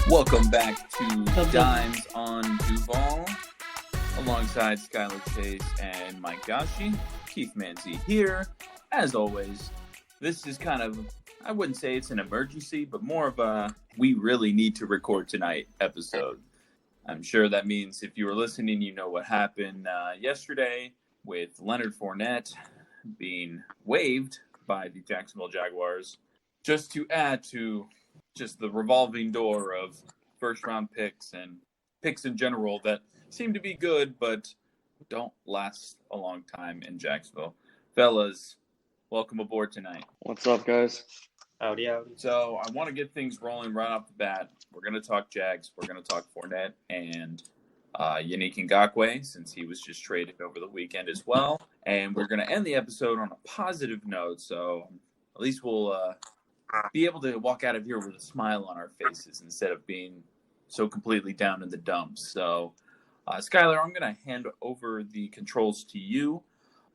Welcome back to Dimes on Duval, alongside Skylar Chase and Mike Gashi. Keith Manzi here. As always, this is kind of, I wouldn't say it's an emergency, but more of a we really need to record tonight episode. I'm sure that means if you were listening, you know what happened yesterday with Leonard Fournette being waived by the Jacksonville Jaguars. Just to add to just the revolving door of first-round picks and picks in general that seem to be good but don't last a long time in Jacksonville. Fellas, welcome aboard tonight. What's up, guys? Howdy. So I want to get things rolling right off the bat. We're going to talk Jags. We're going to talk Fournette and Yannick Ngakoue, since he was just traded over the weekend as well. And we're going to end the episode on a positive note, so at least we'll be able to walk out of here with a smile on our faces instead of being so completely down in the dumps. So, Skylar, I'm going to hand over the controls to you.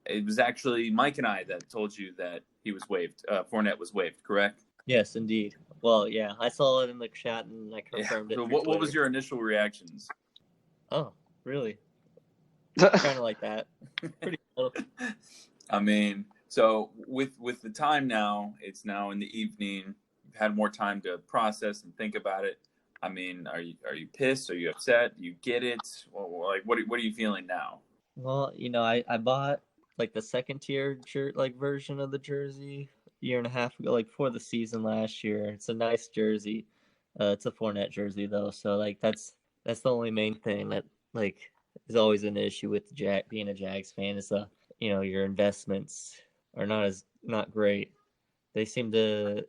It was actually Mike and I that told you that he was waived. Fournette was waived, correct? Yes, indeed. Well, yeah, I saw it in the chat and I confirmed it. So what was your initial reactions? Oh, really? Kind of like that. Pretty cool. I mean, so with the time now, it's now in the evening. You've had more time to process and think about it. I mean, are you pissed? Are you upset? Do you get it? Well, like, what are you feeling now? Well, I bought like the second tier version of the jersey a year and a half ago, like before the season last year. It's a nice jersey. It's a Fournette jersey though, so like that's the only main thing that like is always an issue with being a Jags fan is your investments are not great. They seem to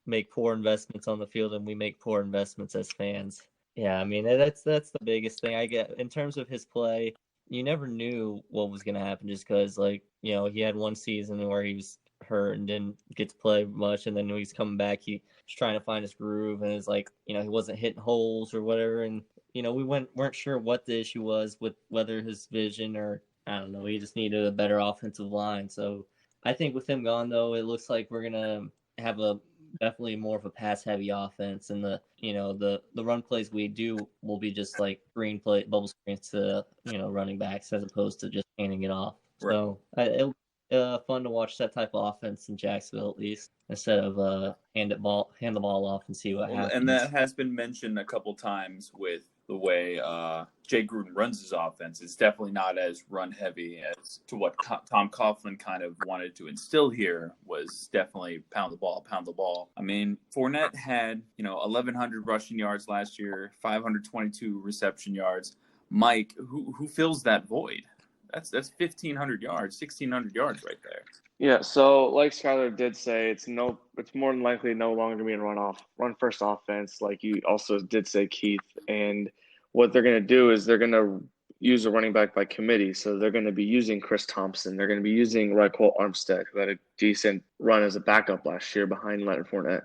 make poor investments on the field, and we make poor investments as fans. Yeah, I mean that's the biggest thing I get in terms of his play. You never knew what was going to happen just because, he had one season where he was hurt and didn't get to play much, and then when he's coming back, he was trying to find his groove, and it's he wasn't hitting holes or whatever, and we weren't sure what the issue was with whether his vision or I don't know, he just needed a better offensive line. So I think with him gone though, it looks like we're gonna have definitely more of a pass-heavy offense, and the run plays we do will be just like bubble screens to running backs as opposed to just handing it off. Right. So it'll be fun to watch that type of offense in Jacksonville at least, instead of hand the ball off and see what happens. And that has been mentioned a couple times with the way Jay Gruden runs his offense. It's definitely not as run-heavy as to what Tom Coughlin kind of wanted to instill here was definitely pound the ball. I mean, Fournette had, 1,100 rushing yards last year, 522 reception yards. Mike, who fills that void? That's 1,500 yards, 1,600 yards right there. Yeah, so like Skylar did say, it's more than likely no longer going to be a run first offense, like you also did say, Keith. And what they're going to do is they're going to use a running back by committee. So they're going to be using Chris Thompson. They're going to be using Raquel Armstead, who had a decent run as a backup last year behind Leonard Fournette.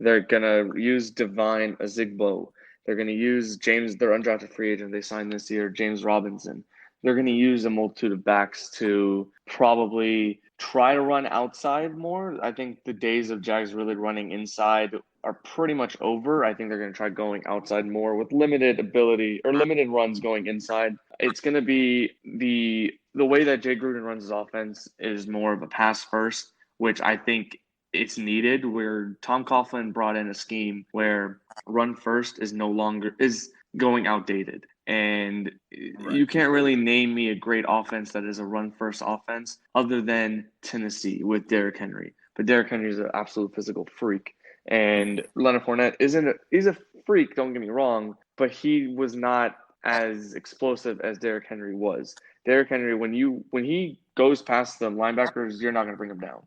They're going to use Divine Azigbo. They're going to use their undrafted free agent they signed this year, James Robinson. They're going to use a multitude of backs to probably try to run outside more. I think the days of Jags really running inside are pretty much over. I think they're going to try going outside more with limited ability or limited runs going inside. It's going to be the way that Jay Gruden runs his offense is more of a pass first, which I think it's needed, where Tom Coughlin brought in a scheme where run first is going outdated. And right. You can't really name me a great offense that is a run-first offense other than Tennessee with Derrick Henry. But Derrick Henry is an absolute physical freak. And Leonard Fournette he's a freak, don't get me wrong, but he was not as explosive as Derrick Henry was. Derrick Henry, when he goes past the linebackers, you're not going to bring him down.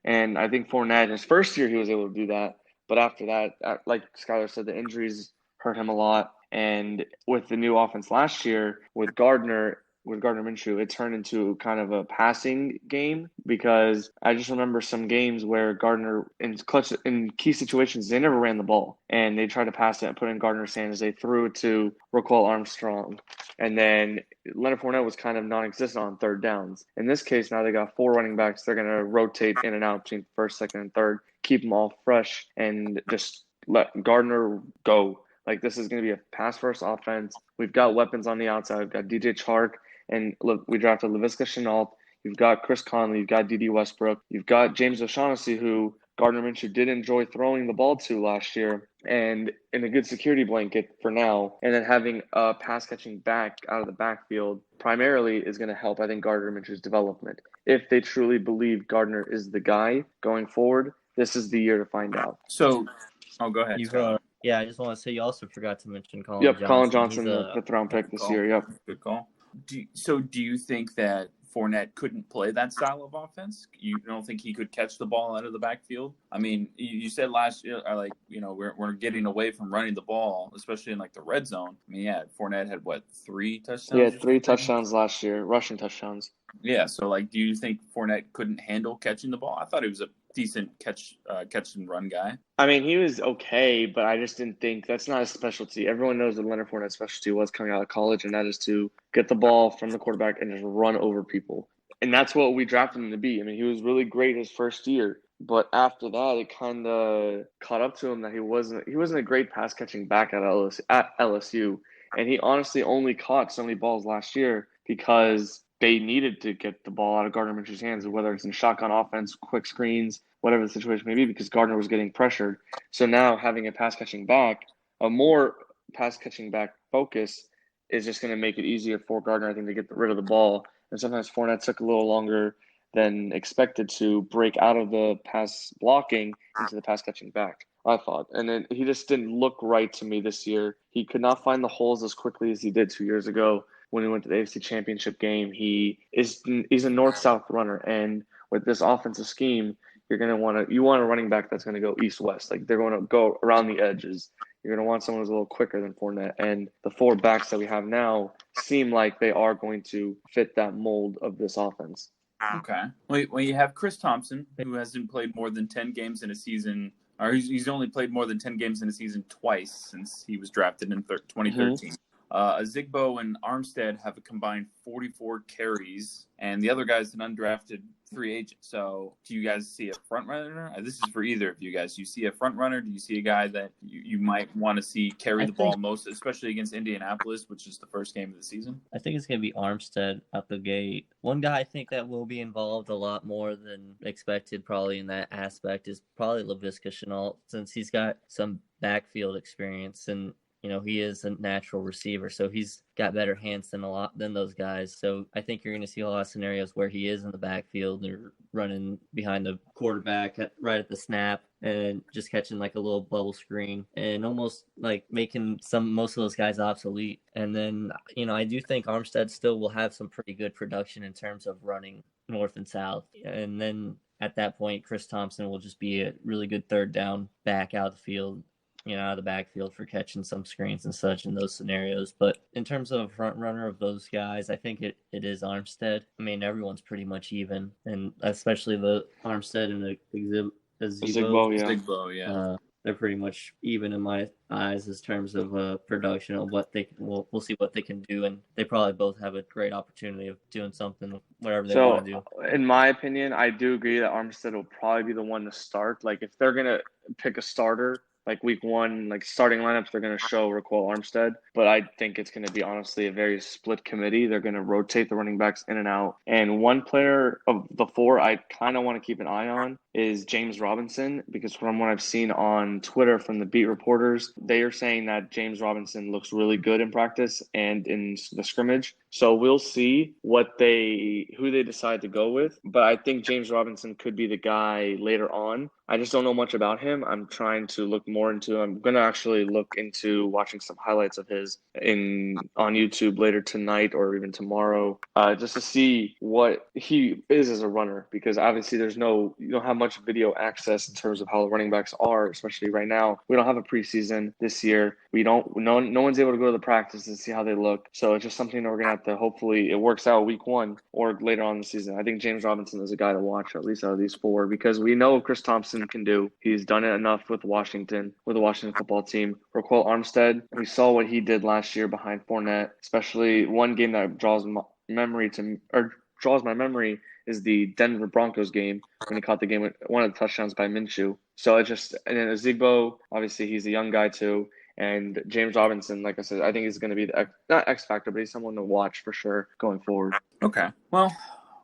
And I think Fournette, his first year, he was able to do that. But after that, like Skylar said, the injuries hurt him a lot. And with the new offense last year, with Gardner Minshew, it turned into kind of a passing game, because I just remember some games where Gardner, in key situations, they never ran the ball. And they tried to pass it and put in Gardner's hands. They threw it to Raquel Armstrong. And then Leonard Fournette was kind of non-existent on third downs. In this case, now they got 4 running backs. They're going to rotate in and out between first, second, and third, keep them all fresh, and just let Gardner go Like, this is going to be a pass-first offense. We've got weapons on the outside. We've got DJ Chark, and look, we drafted Laviska Shenault. You've got Chris Conley. You've got D.D. Westbrook. You've got James O'Shaughnessy, who Gardner Minshew did enjoy throwing the ball to last year, and in a good security blanket for now. And then having a pass-catching back out of the backfield primarily is going to help, I think, Gardner Minshew's development. If they truly believe Gardner is the guy going forward, this is the year to find out. So, go ahead, Scott. Yeah, I just want to say you also forgot to mention Colin Yep, Johnson. Colin Johnson, He's the fifth-round pick this year. Yep. Good call. Do you think that Fournette couldn't play that style of offense? You don't think he could catch the ball out of the backfield? I mean, you said last year, we're getting away from running the ball, especially in like the red zone. I mean, yeah, Fournette had 3 touchdowns? He had 3 touchdowns last year, rushing touchdowns. Yeah, so do you think Fournette couldn't handle catching the ball? I thought he was a decent catch and run guy. I mean, he was okay, but I just didn't think that's not his specialty. Everyone knows what Leonard Fournette's specialty was coming out of college, and that is to get the ball from the quarterback and just run over people. And that's what we drafted him to be. I mean, he was really great his first year, but after that, it kind of caught up to him that he wasn't a great pass catching back at LSU, and he honestly only caught so many balls last year because they needed to get the ball out of Gardner Minshew's hands, whether it's in shotgun offense, quick screens, whatever the situation may be, because Gardner was getting pressured. So now having a more pass-catching back focus is just going to make it easier for Gardner, I think, to get rid of the ball. And sometimes Fournette took a little longer than expected to break out of the pass blocking into the pass-catching back, I thought. And then he just didn't look right to me this year. He could not find the holes as quickly as he did 2 years ago. When he went to the AFC Championship game, he's a north-south runner, and with this offensive scheme, you want a running back that's going to go east-west. Like, they're going to go around the edges. You're going to want someone who's a little quicker than Fournette, and the 4 backs that we have now seem like they are going to fit that mold of this offense. Okay. Well, you have Chris Thompson, who hasn't played more than 10 games in a season, or he's only played more than 10 games in a season twice since he was drafted in 2013. Mm-hmm. Zigbo and Armstead have a combined 44 carries, and the other guy's an undrafted free agent. So do you guys see a front runner? This is for either of you guys. Do you see a front runner? Do you see a guy that you might want to see carry the ball most, especially against Indianapolis, which is the first game of the season? I think it's going to be Armstead out the gate. One guy I think that will be involved a lot more than expected probably in that aspect is probably Laviska Shenault, since he's got some backfield experience, and he is a natural receiver, so he's got better hands than those guys. So I think you're going to see a lot of scenarios where he is in the backfield and running behind the quarterback right at the snap and just catching like a little bubble screen and almost like making most of those guys obsolete. And then, I do think Armstead still will have some pretty good production in terms of running north and south. And then at that point, Chris Thompson will just be a really good third down back out of the field, out of the backfield for catching some screens and such in those scenarios. But in terms of front runner of those guys, I think it is Armstead. I mean, everyone's pretty much even, and especially the Armstead and the Zigbo, yeah. They're pretty much even in my eyes in terms of production of what they can. We'll see what they can do, and they probably both have a great opportunity of doing something, whatever they want to do. In my opinion, I do agree that Armstead will probably be the one to start. Like, if they're gonna pick a starter, like week 1, like starting lineups, they're going to show Raquel Armstead. But I think it's going to be honestly a very split committee. They're going to rotate the running backs in and out. And one player of the 4 I kind of want to keep an eye on is James Robinson, because from what I've seen on Twitter from the beat reporters, they are saying that James Robinson looks really good in practice and in the scrimmage. So we'll see who they decide to go with. But I think James Robinson could be the guy later on. I just don't know much about him. I'm trying to look more into him. I'm going to actually look into watching some highlights of his on YouTube later tonight or even tomorrow, just to see what he is as a runner, because obviously you don't have much video access in terms of how the running backs are, especially right now. We don't have a preseason this year. No one's able to go to the practice and see how they look. So it's just something that we're going to have to, hopefully it works out week 1 or later on in the season. I think James Robinson is a guy to watch, at least out of these 4, because we know Chris Thompson can do. He's done it enough with the Washington football team. Raquel Armstead, we saw what he did last year behind Fournette, especially one game that draws my memory is the Denver Broncos game when he caught the game with one of the touchdowns by Minshew. So and then Zigbo, obviously he's a young guy too. And James Robinson, like I said, I think he's going to be not X factor, but he's someone to watch for sure going forward. Okay. Well,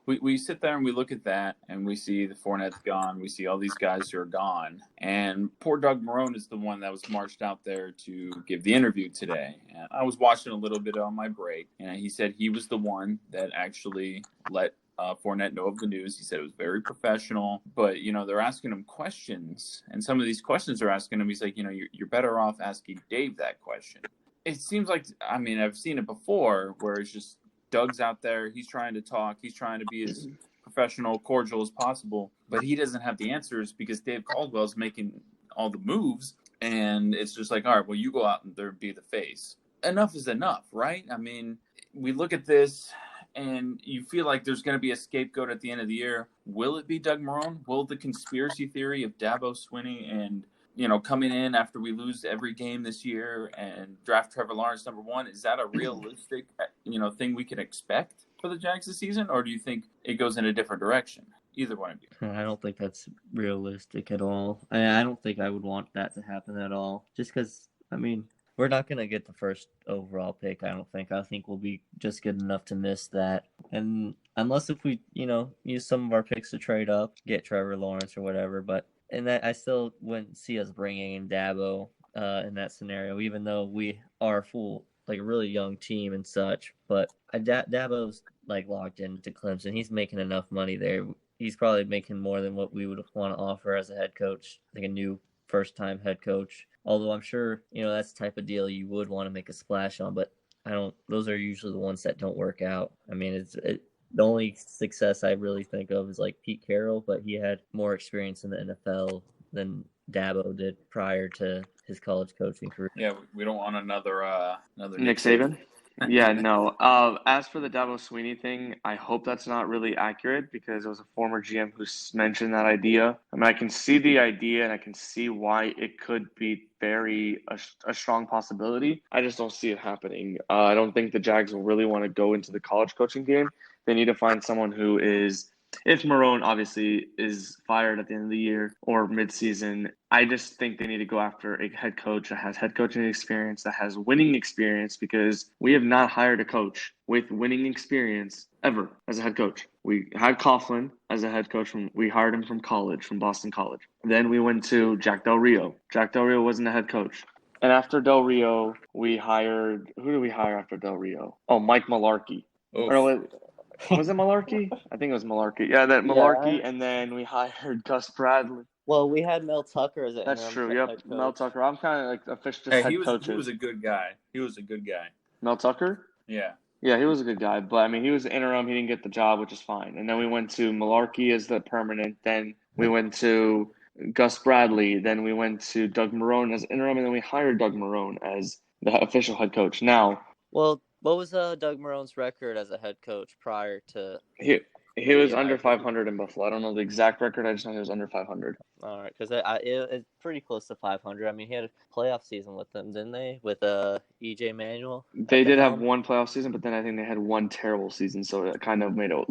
we sit there and we look at that and we see the Fournette's gone. We see all these guys who are gone. And poor Doug Marrone is the one that was marched out there to give the interview today. And I was watching a little bit on my break, and he said he was the one that actually let Fournette know of the news. He said it was very professional, but they're asking him questions, and some of these questions they're asking him, he's like, you're better off asking Dave that question. It seems like, I've seen it before where it's just Doug's out there, he's trying to talk, he's trying to be as professional, cordial as possible, but he doesn't have the answers because Dave Caldwell's making all the moves, and it's just like, all right, well, you go out and there be the face. Enough is enough, right? We look at this, and you feel like there's going to be a scapegoat at the end of the year. Will it be Doug Marrone? Will the conspiracy theory of Dabo Swinney and coming in after we lose every game this year and draft Trevor Lawrence #1, is that a realistic, thing we can expect for the Jags this season, or do you think it goes in a different direction? Either one of you. I don't think that's realistic at all. I don't think I would want that to happen at all. Just because, we're not going to get the first overall pick, I don't think. I think we'll be just good enough to miss that. And unless if we, use some of our picks to trade up, get Trevor Lawrence or whatever, but and that I still wouldn't see us bringing in Dabo in that scenario, even though we are a really young team and such. But Dabo's locked into Clemson. He's making enough money there. He's probably making more than what we would want to offer as a head coach, like a new first-time head coach. Although I'm sure, that's the type of deal you would want to make a splash on, but those are usually the ones that don't work out. The only success I really think of is Pete Carroll, but he had more experience in the NFL than Dabo did prior to his college coaching career. Yeah, we don't want another Nick Saban. Yeah, no. As for the Dabo Swinney thing, I hope that's not really accurate because it was a former GM who mentioned that idea. I can see the idea and I can see why it could be a strong possibility. I just don't see it happening. I don't think the Jags will really want to go into the college coaching game. They need to find someone who is, if Marrone obviously is fired at the end of the year or midseason, I just think they need to go after a head coach that has head coaching experience, that has winning experience, because we have not hired a coach with winning experience ever as a head coach. We had Coughlin as a head coach. We hired him from college, from Boston College. Then we went to Jack Del Rio. Jack Del Rio wasn't a head coach. And after Del Rio, we hired – who did we hire after Del Rio? Oh, Mike Mularkey. Was it Mularkey? I think it was Mularkey. Yeah, that Mularkey, yeah. And then we hired Gus Bradley. Well, we had Mel Tucker as a That's true. Yep, Mel Tucker. I'm kind of a fish just head coach. He was a good guy. Mel Tucker? Yeah. Yeah, he was a good guy, but he was interim. He didn't get the job, which is fine. And then we went to Mularkey as the permanent. Then we went to Gus Bradley. Then we went to Doug Marrone as interim, and then we hired Doug Marrone as the official head coach. Now, well, what was Doug Marrone's record as a head coach prior to? He was under 500 in Buffalo. I don't know the exact record. I just know he was under 500. All right, because it's pretty close to 500. He had a playoff season with them, didn't they? With E.J. Manuel. They did have one playoff season, but then I think they had one terrible season, so it kind of made it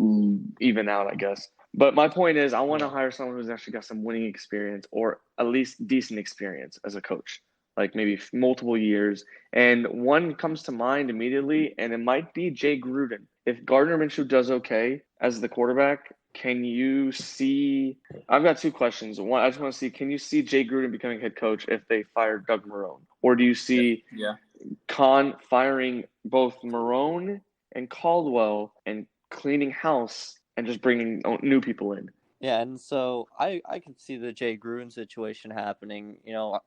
even out, I guess. But my point is, I want to hire someone who's actually got some winning experience, or at least decent experience as a coach, like maybe multiple years. And one comes to mind immediately, and it might be Jay Gruden. If Gardner Minshew does okay as the quarterback, can you see – I've got two questions. One, I just want to see, can you see Jay Gruden becoming head coach if they fire Doug Marrone? Or do you see Khan firing both Marrone and Caldwell and cleaning house and just bringing new people in? Yeah, and so I can see the Jay Gruden situation happening,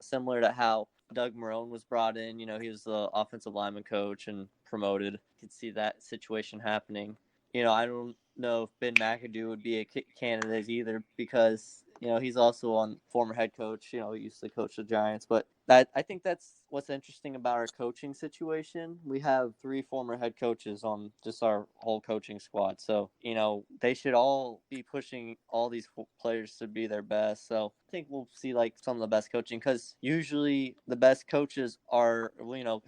similar to how Doug Marrone was brought in. He was the offensive lineman coach and promoted. I could see that situation happening. I don't know if Ben McAdoo would be a candidate either because, he's also on former head coach. He used to coach the Giants. But I think that's what's interesting about our coaching situation. We have 3 former head coaches on just our whole coaching squad. So, they should all be pushing all these players to be their best. So I think we'll see some of the best coaching because usually the best coaches are,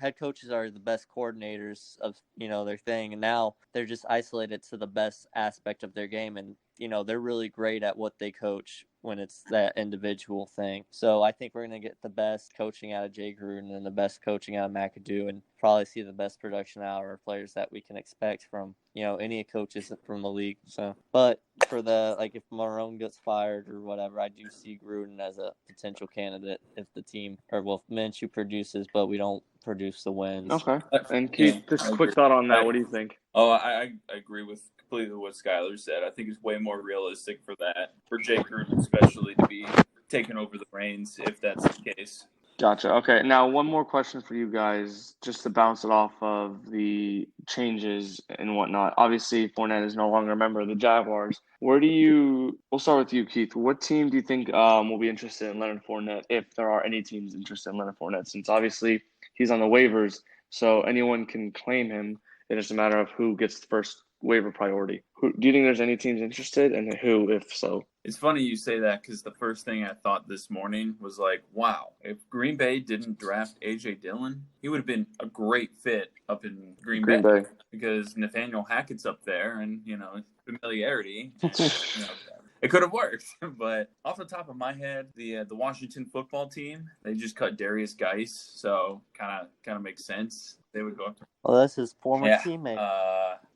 head coaches are the best coordinators of, their thing. And now they're just isolated to the best aspect of their game. And they're really great at what they coach when it's that individual thing. So I think we're going to get the best coaching out of Jay Gruden and the best coaching out of McAdoo, and probably see the best production out of our players that we can expect from, any coaches from the league. So, but for if Marone gets fired or whatever, I do see Gruden as a potential candidate if the team, Minshew produces, but we don't produce the wins. Okay. And Keith, just a quick thought on that. What do you think? Oh, I agree with completely what Skylar said. I think it's way more realistic for Jay Gruden especially to be taking over the reins if that's the case. Gotcha. Okay. Now, one more question for you guys, just to bounce it off of the changes and whatnot. Obviously, Fournette is no longer a member of the Jaguars. We'll start with you, Keith. What team do you think will be interested in Leonard Fournette, if there are any teams interested in Leonard Fournette? Since obviously he's on the waivers, so anyone can claim him. It's just a matter of who gets the first waiver priority. Do you think there's any teams interested, and who, if so? It's funny you say that, because the first thing I thought this morning was like, wow, if Green Bay didn't draft A.J. Dillon, he would have been a great fit up in Green Bay. Because Nathaniel Hackett's up there, and, familiarity. It could have worked, but off the top of my head, the Washington football team, they just cut Darius Geis, so kind of makes sense. They would go after. Well, that's his former teammate.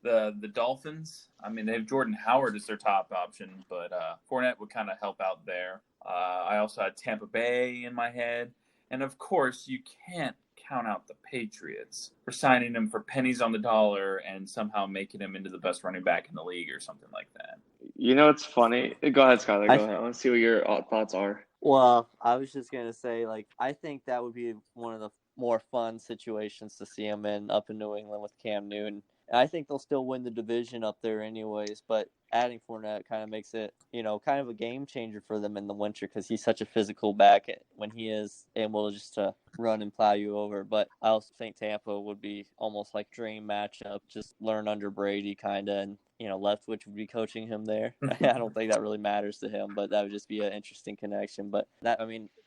The Dolphins, I mean, they have Jordan Howard as their top option, but Fournette would kind of help out there. I also had Tampa Bay in my head, and of course, you can't count out the Patriots for signing him for pennies on the dollar and somehow making him into the best running back in the league or something like that. It's funny. Go ahead, Skylar. Go ahead. Let's see what your thoughts are. Well, I was just going to say, I think that would be one of the more fun situations to see him in up in New England with Cam Newton. And I think they'll still win the division up there anyways, but adding Fournette kind of makes it, kind of a game changer for them in the winter, because he's such a physical back when he is able just to run and plow you over. But I also think Tampa would be almost like dream matchup, just learn under Brady kind of, and Leftwich would be coaching him there. I don't think that really matters to him, but that would just be an interesting connection. But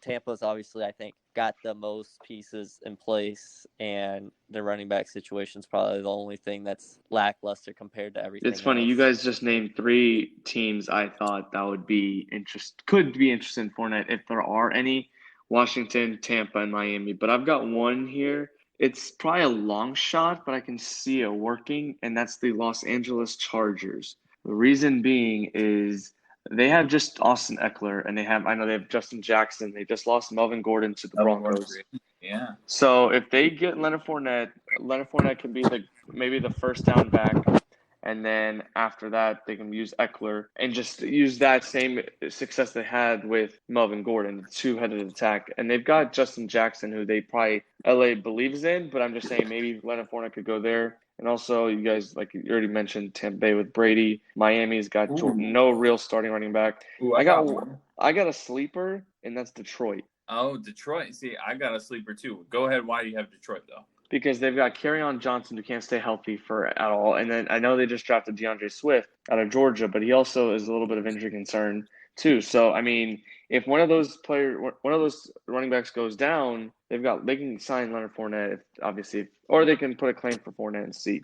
Tampa's obviously, I think, got the most pieces in place, and the running back situation is probably the only thing that's lackluster compared to everything. It's funny, else. You guys just named 3 teams I thought that could be interested in Fournette if there are any: Washington, Tampa, and Miami. But I've got one here. It's probably a long shot, but I can see it working, and that's the Los Angeles Chargers. The reason being is they have just Austin Eckler, and I know they have Justin Jackson. They just lost Melvin Gordon to the Broncos. Yeah. So if they get Leonard Fournette can be maybe the first down back, and then after that they can use Eckler and just use that same success they had with Melvin Gordon, the two-headed attack. And they've got Justin Jackson, who they probably LA believes in, but I'm just saying maybe Leonard Fournette could go there. And also, you guys, like you already mentioned, Tampa Bay with Brady. Miami's got no real starting running back. I got a sleeper, and that's Detroit. Oh, Detroit. See, I got a sleeper too. Go ahead. Why do you have Detroit, though? Because they've got Kerryon Johnson, who can't stay healthy at all. And then I know they just drafted DeAndre Swift out of Georgia, but he also is a little bit of injury concern too. So, if one of those running backs goes down, they can sign Leonard Fournette, obviously, or they can put a claim for Fournette and see.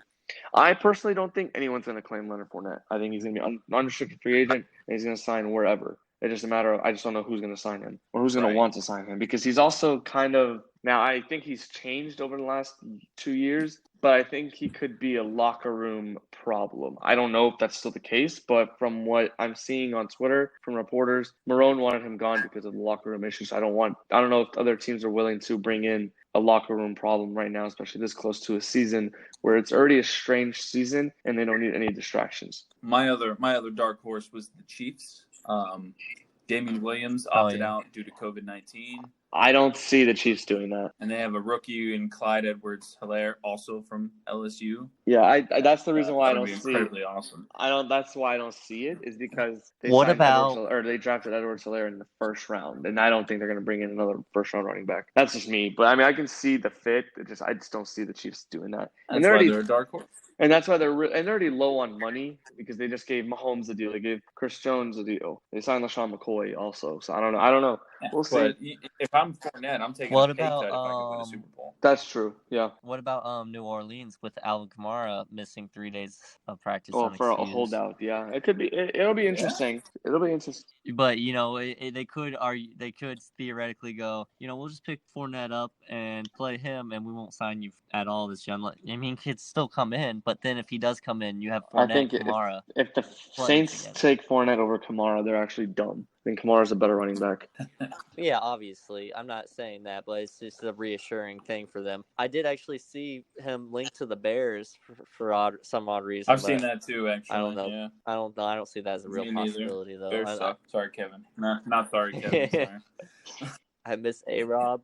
I personally don't think anyone's going to claim Leonard Fournette. I think he's going to be an unrestricted free agent, and he's going to sign wherever. It's just a matter of I just don't know who's going to sign him or who's going to want to sign him, because he's also kind of – now I think he's changed over the last 2 years, but I think he could be a locker room problem. I don't know if that's still the case, but from what I'm seeing on Twitter from reporters, Marone wanted him gone because of the locker room issues. I don't know if other teams are willing to bring in a locker room problem right now, especially this close to a season where it's already a strange season and they don't need any distractions. My other dark horse was the Chiefs. Damian Williams opted out due to COVID-19. I don't see the Chiefs doing that. And they have a rookie in Clyde Edwards-Helaire, also from LSU. Yeah, that's the reason why I don't see it. Incredibly awesome. That's why I don't see it, is because they drafted Edwards-Helaire in the first round, and I don't think they're going to bring in another first-round running back. That's just me, but I can see the fit. I just don't see the Chiefs doing that. That's why they're a dark horse. And that's why they're already low on money because they just gave Mahomes a deal. They gave Chris Jones a deal. They signed LaShawn McCoy also. So I don't know. Yeah, We'll see. but if I'm Fournette, I'm taking What a pay about cut if I can win a Super Bowl. That's true. Yeah. What about New Orleans with Alvin Kamara missing 3 days of practice Well, for a unexcused? holdout, yeah, it could be. It'll be interesting. It'll be interesting. But they could theoretically go, we'll just pick Fournette up and play him, and we won't sign you at all this year. I mean, he could still come in, but then if he does come in, you have Fournette, I think Kamara. if the Saints take Fournette over Kamara, they're actually dumb. I think Kamara's a better running back. Yeah, obviously. I'm not saying that, but it's just a reassuring thing for them. I did actually see him linked to the Bears for some odd reason. I've seen that too, actually. I don't know. Yeah. I don't know. I don't see that as a real possibility, though. Bears suck. Sorry, Kevin. Not sorry, Kevin. Sorry. I miss A-Rob.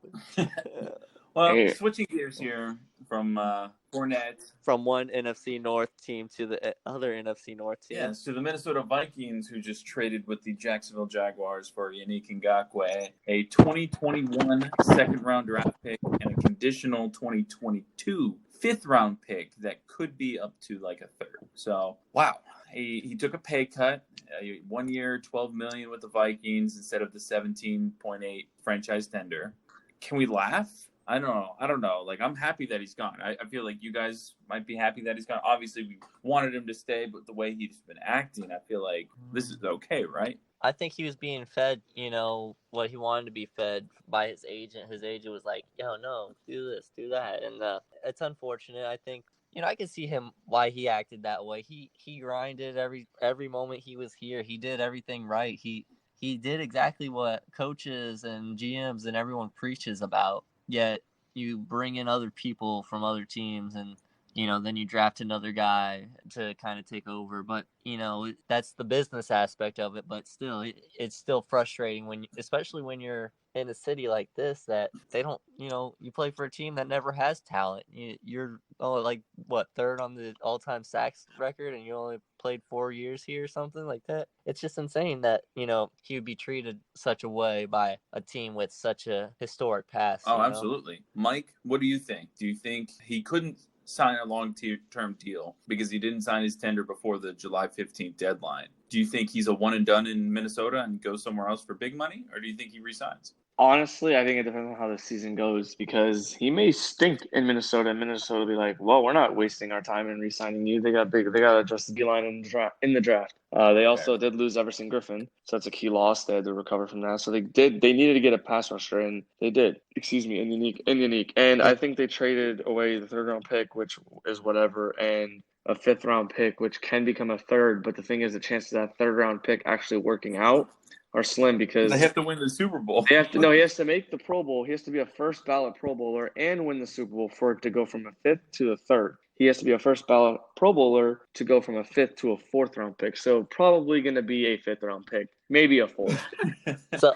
Well, switching gears here from Fournette. From one NFC North team to the other NFC North team. Yes, to the Minnesota Vikings, who just traded with the Jacksonville Jaguars for Yannick Ngakoue, a 2021 second-round draft pick, and a conditional 2022 fifth-round pick that could be up to like a third. So, wow. He took a pay cut, 1 year, $12 million with the Vikings instead of the 17.8 franchise tender. Can we laugh? I don't know. Like, I'm happy that he's gone. I feel like you guys might be happy that he's gone. Obviously, we wanted him to stay, but the way he's been acting, I feel like this is okay, right? I think he was being fed, what he wanted to be fed by his agent. His agent was like, yo, no, do this, do that. And it's unfortunate. I think, I can see him why he acted that way. He grinded every moment he was here. He did everything right. He did exactly what coaches and GMs and everyone preaches about. Yet you bring in other people from other teams and, then you draft another guy to kind of take over. But, that's the business aspect of it. But still, it's still frustrating especially when you're in a city like this that they don't, you play for a team that never has talent. You're third on the all-time sacks record, and you only played 4 years here or something like that. It's just insane that, he would be treated such a way by a team with such a historic past. Oh, absolutely. Mike, what do you think? Do you think he couldn't sign a long-term deal because he didn't sign his tender before the July 15th deadline? Do you think he's a one and done in Minnesota and goes somewhere else for big money, or do you think he resigns? Honestly, I think it depends on how the season goes because he may stink in Minnesota, and Minnesota will be like, "Well, we're not wasting our time in re-signing you." They got to adjust the D-line in the draft. They also did lose Everson Griffin, so that's a key loss. They had to recover from that. So they needed to get a pass rusher, and they did. Yannick. And I think they traded away the third-round pick, which is whatever, and a fifth-round pick, which can become a third. But the thing is, the chances of that third-round pick actually working out are slim because they have to win the Super Bowl. He has to make the Pro Bowl. He has to be a first ballot Pro Bowler and win the Super Bowl for it to go from a fifth to a third. He has to be a first ballot Pro Bowler to go from a fifth to a fourth round pick. So probably going to be a fifth round pick, maybe a fourth. So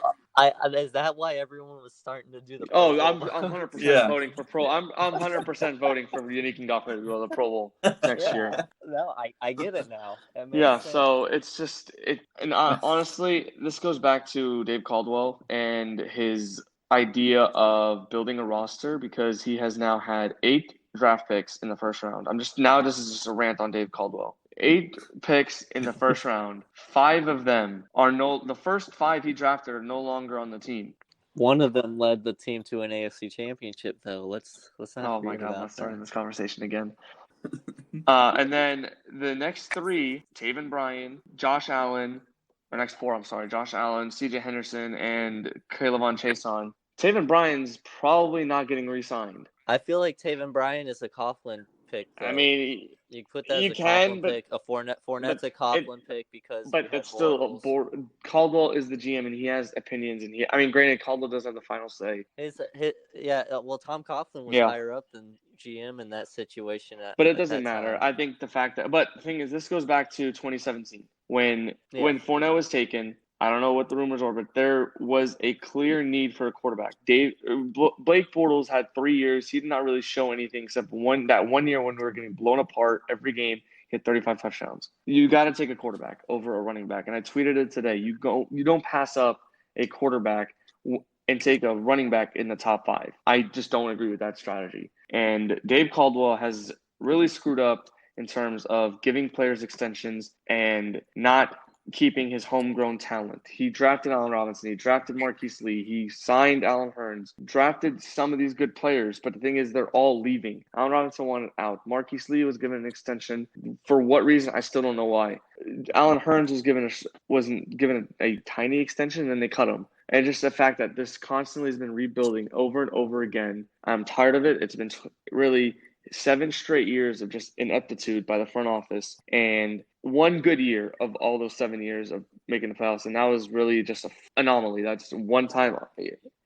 is that why everyone was starting to do the Pro Bowl? I'm 100% voting for Pro. I'm 100% voting for Yannick Ngakoue to go to the Pro Bowl next year. No, I get it now. Yeah, sense. So it's just and honestly, this goes back to Dave Caldwell and his idea of building a roster because he has now had 8 draft picks in the first round. This is just a rant on Dave Caldwell. 8 picks in the first round. 5 of them the first 5 he drafted are no longer on the team. One of them led the team to an AFC championship, though. Let's not. Oh my God, let's start this conversation again. And then the next 3, Taven Bryan, Josh Allen, or next 4, I'm sorry, Josh Allen, CJ Henderson, and Kayvon Chason. Taven Bryan's probably not getting re-signed. I feel like Taven Bryan is a Coughlin pick, though. I mean, you put that as a Coughlin pick. A Fournette's a Coughlin pick because. But it's still Caldwell is the GM and he has opinions and granted Caldwell does have the final say. Tom Coughlin was higher up than GM in that situation. But it doesn't matter. I think the thing is, this goes back to 2017 when Fournette was taken. I don't know what the rumors are, but there was a clear need for a quarterback. Blake Bortles had 3 years. He did not really show anything except that 1 year when we were getting blown apart every game. He had 35 touchdowns. You got to take a quarterback over a running back. And I tweeted it today. You don't pass up a quarterback and take a running back in the top 5. I just don't agree with that strategy. And Dave Caldwell has really screwed up in terms of giving players extensions and not keeping his homegrown talent. He drafted Allen Robinson. He drafted Marquise Lee. He signed Allen Hurns. Drafted some of these good players, but the thing is, they're all leaving. Allen Robinson wanted out. Marquise Lee was given an extension. For what reason? I still don't know why. Allen Hurns wasn't given a tiny extension, and then they cut him. And just the fact that this constantly has been rebuilding over and over again. I'm tired of it. It's been really 7 straight years of just ineptitude by the front office, and one good year of all those 7 years of making the playoffs, and that was really just an anomaly. That's one time.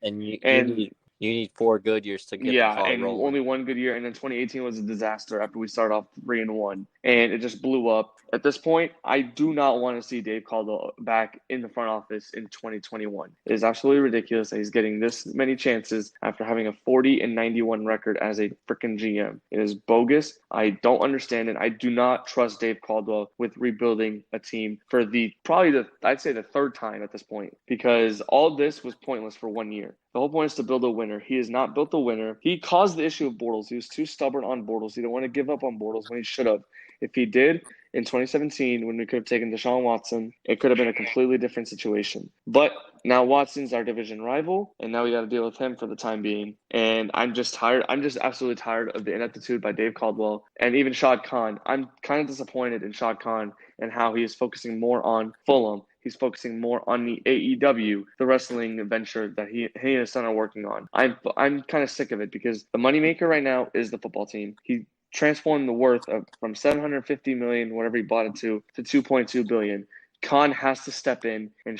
And you And need 4 good years to get the yeah, ball and rolling. only one good year, and then 2018 was a disaster after we started off 3-1, and it just blew up. At this point, I do not want to see Dave Caldwell back in the front office in 2021. It is absolutely ridiculous that he's getting this many chances after having a 40-91 record as a freaking GM. It is bogus. I don't understand it. I do not trust Dave Caldwell with rebuilding a team for I'd say the 3rd time at this point, because all this was pointless for 1 year. The whole point is to build a winner. He has not built a winner. He caused the issue of Bortles. He was too stubborn on Bortles. He didn't want to give up on Bortles when he should have. If he did, in 2017, when we could have taken Deshaun Watson, it could have been a completely different situation. But now Watson's our division rival, and now we got to deal with him for the time being. And I'm just tired. I'm just absolutely tired of the ineptitude by Dave Caldwell and even Shad Khan. I'm kind of disappointed in Shad Khan and how he is focusing more on Fulham. He's focusing more on the AEW, the wrestling venture that he and his son are working on. I'm kind of sick of it, because the moneymaker right now is the football team. He transformed the worth from $750 million, whatever he bought it to $2.2 billion. Khan has to step in and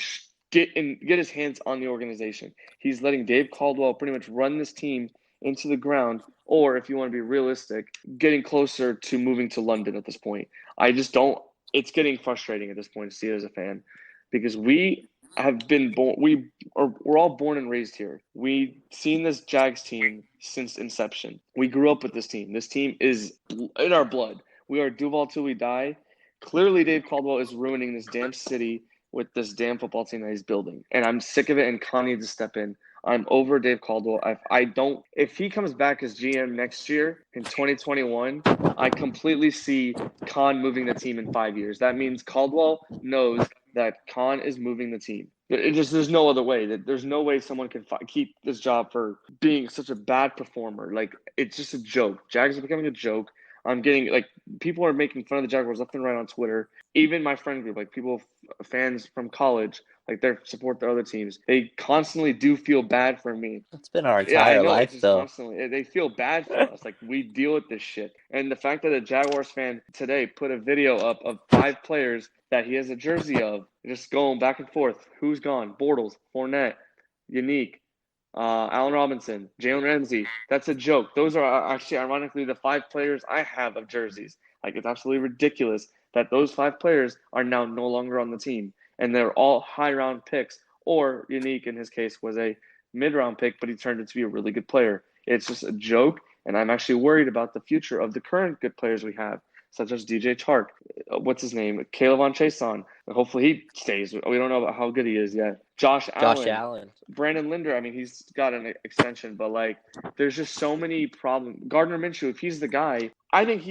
get his hands on the organization. He's letting Dave Caldwell pretty much run this team into the ground, or if you want to be realistic, getting closer to moving to London at this point. I just don't. It's getting frustrating at this point to see it as a fan, because we have been born. We're all born and raised here. We've seen this Jags team since inception. We grew up with this team. This team is in our blood. We are Duval till we die. Clearly, Dave Caldwell is ruining this damn city with this damn football team that he's building, and I'm sick of it. And Khan needs to step in. I'm over Dave Caldwell. If he comes back as GM next year in 2021, I completely see Khan moving the team in 5 years. That means Caldwell knows that Khan is moving the team. There's no other way. There's no way someone can keep this job for being such a bad performer. Like, it's just a joke. Jags are becoming a joke. I'm getting, people are making fun of the Jaguars left and right on Twitter. Even my friend group, fans from college, they support their other teams. They constantly do feel bad for me. It's been our entire life, though. Constantly, they feel bad for us. We deal with this shit. And the fact that a Jaguars fan today put a video up of 5 players that he has a jersey of, just going back and forth. Who's gone? Bortles, Fournette, Unique, Allen Robinson, Jalen Ramsey. That's a joke. Those are actually, ironically, the 5 players I have of jerseys. It's absolutely ridiculous that those 5 players are now no longer on the team. And they're all high-round picks, or Unique, in his case, was a mid-round pick, but he turned out to be a really good player. It's just a joke, and I'm actually worried about the future of the current good players we have, such as DJ Chark, what's his name, Caleb Chason. Hopefully he stays. We don't know about how good he is yet. Josh Allen. Brandon Linder, he's got an extension, but there's just so many problems. Gardner Minshew, if he's the guy, I think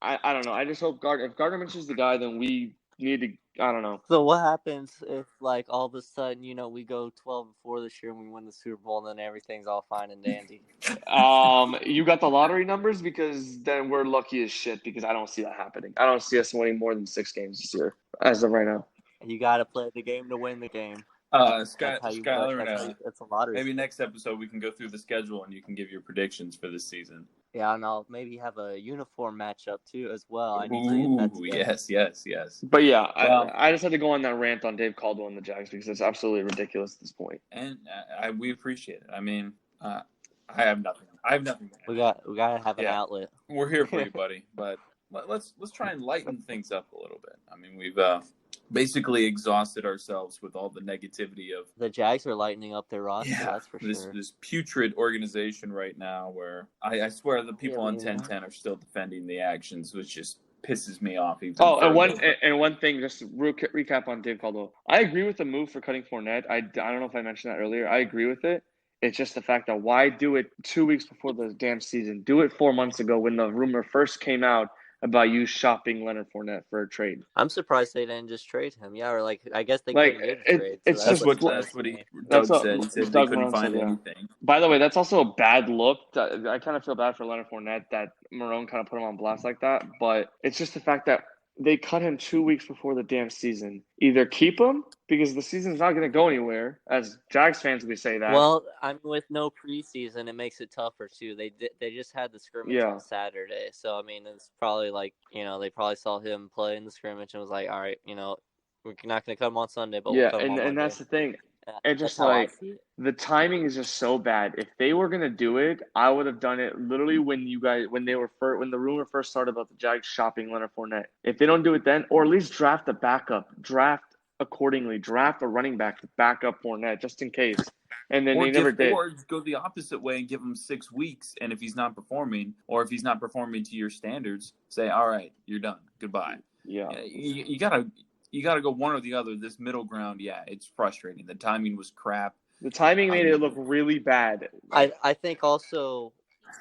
I don't know. I just hope if Gardner Minshew's the guy, then we need to, I don't know. So what happens if all of a sudden, we go 12-4 this year and we win the Super Bowl, and then everything's all fine and dandy? You got the lottery numbers, because then we're lucky as shit, because I don't see that happening. I don't see us winning more than 6 games this year as of right now. You got to play the game to win the game. Skyler, it's a lottery. Maybe next episode we can go through the schedule and you can give your predictions for this season. Yeah, and I'll maybe have a uniform matchup too as well. I need to get that together. Yes. But yeah, I just had to go on that rant on Dave Caldwell and the Jags, because it's absolutely ridiculous at this point. And we appreciate it. I have nothing. We got to have an outlet. We're here for you, buddy. But let's try and lighten things up a little bit. We've basically exhausted ourselves with all the negativity of the Jags are lightening up their roster. Yeah, that's for sure. This putrid organization right now, where I swear the people on 1010 are still defending the actions, which just pisses me off. And one thing, just recap on Dave Caldwell. I agree with the move for cutting Fournette. I don't know if I mentioned that earlier. I agree with it. It's just the fact that why do it 2 weeks before the damn season? Do it 4 months ago when the rumor first came out about you shopping Leonard Fournette for a trade. I'm surprised they didn't just trade him. Yeah, or like I guess they Like couldn't get a trade. So it's that's That's just what what scares that's what me. that's Doug what said. He said they Doug couldn't Marone said. find Yeah. anything. By the way, that's also a bad look. I kind of feel bad for Leonard Fournette that Marone kind of put him on blast like that. But it's just the fact that they cut him 2 weeks before the damn season. Either keep him because the season's not going to go anywhere, as Jags fans we say that. Well, I mean, with no preseason, it makes it tougher too. They just had the scrimmage Yeah. on Saturday, so I mean, it's probably like they probably saw him play in the scrimmage and was like, all right, we're not going to cut him on Sunday, but we'll Yeah, cut him on Monday. and that's the thing. It's That's just how I like see it. the timing is just so bad. If they were gonna do it, I would have done it literally when the rumor first started about the Jags shopping Leonard Fournette. If they don't do it then, or at least draft a backup, draft accordingly, draft a running back to back up Fournette just in case. And then they never did. Or go the opposite way and give him 6 weeks. And if he's not performing, or if he's not performing to your standards, say, all right, you're done. Goodbye. Yeah. You gotta go one or the other. This middle ground, yeah, it's frustrating. The timing was crap. The timing made it look really bad. I think also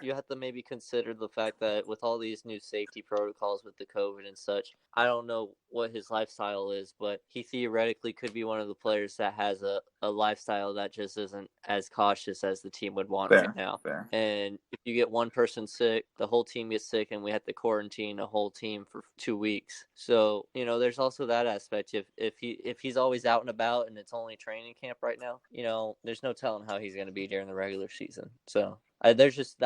you have to maybe consider the fact that with all these new safety protocols with the COVID and such, I don't know what his lifestyle is, but he theoretically could be one of the players that has a lifestyle that just isn't as cautious as the team would want right now. Fair. And if you get one person sick, the whole team gets sick, and we have to quarantine a whole team for 2 weeks. So, there's also that aspect. If he's always out and about and it's only training camp right now, there's no telling how he's going to be during the regular season. So there's just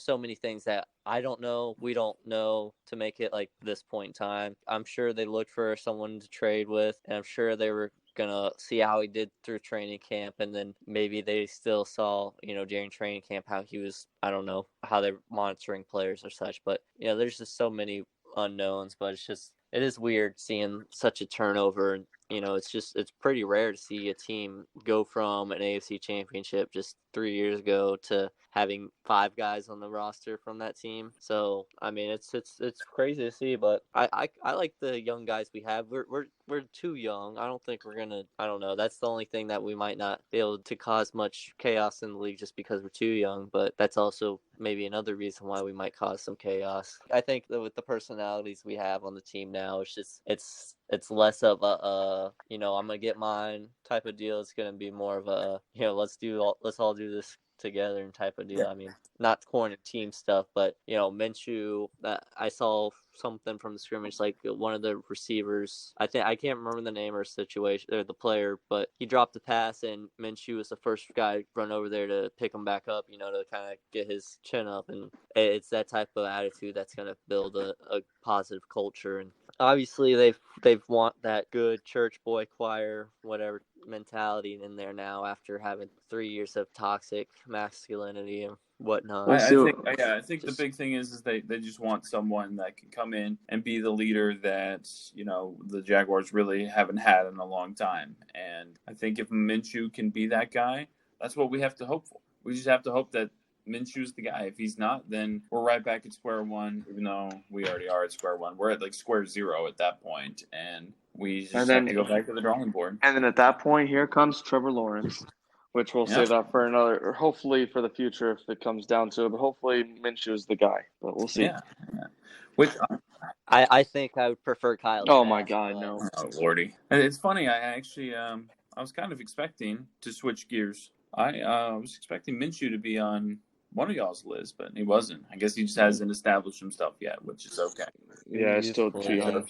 so many things that I don't know, we don't know to make it like this point in time. I'm sure they looked for someone to trade with, and I'm sure they were gonna see how he did through training camp, and then maybe they still saw, during training camp how he was. I don't know how they're monitoring players or such, but there's just so many unknowns. But it is weird seeing such a turnover. It's pretty rare to see a team go from an AFC championship just 3 years ago to having 5 guys on the roster from that team. So, I mean, it's crazy to see, but I like the young guys we have. We're too young. I don't think we're going to, I don't know. That's the only thing that we might not be able to cause much chaos in the league just because we're too young, but that's also maybe another reason why we might cause some chaos. I think that with the personalities we have on the team now, it's less of a I'm gonna get mine type of deal. It's gonna be more of a let's all do this together and type of deal. I mean, not quarantine stuff, but Minshew. I saw something from the scrimmage, like one of the receivers. I can't remember the name or situation or the player, but he dropped the pass, and Minshew was the first guy to run over there to pick him back up. To kind of get his chin up, and it's that type of attitude that's gonna build a positive culture. And obviously, they've want that good church boy choir, whatever mentality in there now after having 3 years of toxic masculinity and whatnot. I think the big thing is they just want someone that can come in and be the leader that the Jaguars really haven't had in a long time. And I think if Minshew can be that guy, that's what we have to hope for. We just have to hope that Minshew's the guy. If he's not, then we're right back at square one, even though we already are at square one. We're at like square zero at that point, and we just have to go back to the drawing board. And then at that point, here comes Trevor Lawrence, which we'll save that for another, or hopefully for the future if it comes down to it. But hopefully Minshew is the guy. But we'll see. Yeah. Which I think I would prefer Kyle. Oh my God, no! Oh lordy! It's funny. I actually I was kind of expecting to switch gears. I was expecting Minshew to be on one of y'all's list, but he wasn't. I guess he just hasn't established himself yet, which is okay. Yeah, it's still too young.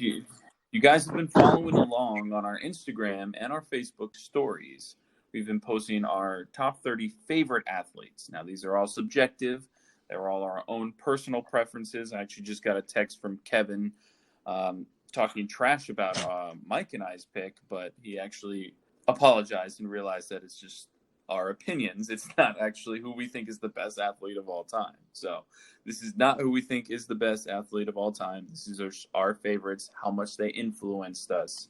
You guys have been following along on our Instagram and our Facebook stories. We've been posting our top 30 favorite athletes. Now, these are all subjective. They're all our own personal preferences. I actually just got a text from Kevin talking trash about Mike and I's pick, but he actually apologized and realized that it's just our opinions. It's not actually who we think is the best athlete of all time. So this is not who we think is the best athlete of all time. This is our favorites, how much they influenced us.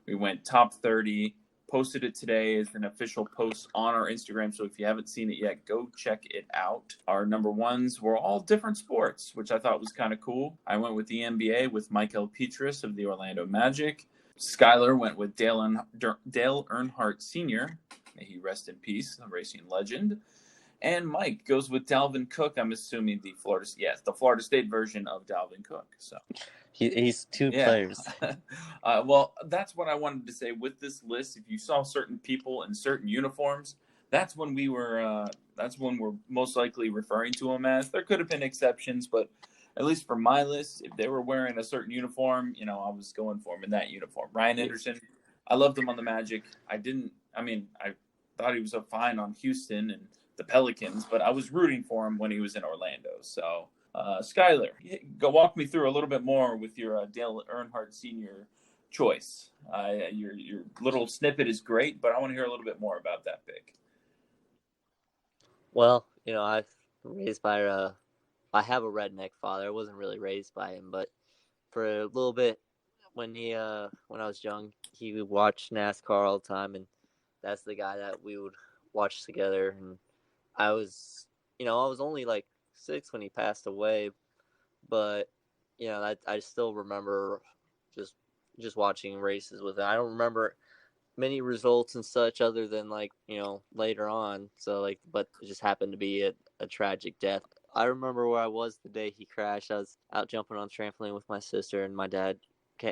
We went top 30, posted it today as an official post on our Instagram. So if you haven't seen it yet, go check it out. Our number ones were all different sports, which I thought was kind of cool. I went with the NBA with Michael Petras of the Orlando Magic. Skylar went with Dale Earnhardt Sr., may he rest in peace, a racing legend. And Mike goes with Dalvin Cook. I'm assuming the Florida State version of Dalvin Cook. So he's two players. Well, that's what I wanted to say with this list. If you saw certain people in certain uniforms, that's when we're most likely referring to them as. There could have been exceptions, but at least for my list, if they were wearing a certain uniform, I was going for him in that uniform. Ryan Anderson, I loved him on the Magic. I thought he was fine on Houston and the Pelicans, but I was rooting for him when he was in Orlando. So, Skyler, go walk me through a little bit more with your Dale Earnhardt Sr. choice. Your little snippet is great, but I want to hear a little bit more about that pick. Well, I have a redneck father. I wasn't really raised by him, but for a little bit when I was young, he would watch NASCAR all the time, and that's the guy that we would watch together. And I was only like 6 when he passed away, but I still remember just watching races with him. I don't remember many results and such other than later on. So but it just happened to be a tragic death. I remember where I was the day he crashed. I was out jumping on the trampoline with my sister, and my dad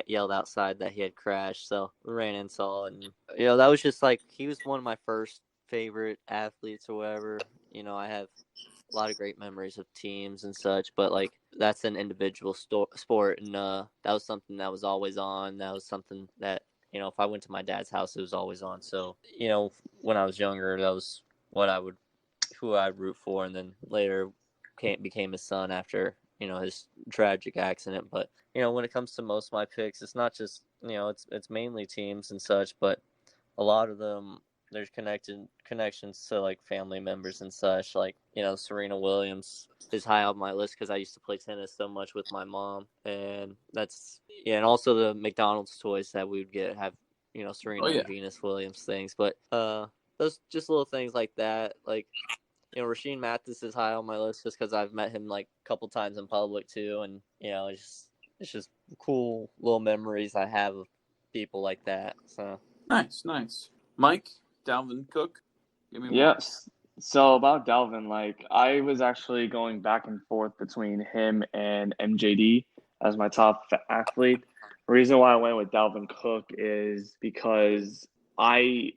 yelled outside that he had crashed. So we ran and saw, and that was just he was one of my first favorite athletes or whatever. I have a lot of great memories of teams and such, but that's an individual sport, and that was something that was always on. That was something that if I went to my dad's house, it was always on. So when I was younger, that was who I'd root for, and then later became his son after his tragic accident. But when it comes to most of my picks, it's not just it's mainly teams and such, but a lot of them there's connections to family members and such. Serena Williams is high on my list because I used to play tennis so much with my mom, and and also the McDonald's toys that we would get have Serena and Venus Williams things. But those just little things like that, Rasheed Mathis is high on my list just because I've met him a couple times in public too, and it's just cool little memories I have of people like that. So nice, Mike, Dalvin Cook, give me more. Yes. So about Dalvin, I was actually going back and forth between him and MJD as my top athlete. The reason why I went with Dalvin Cook is because I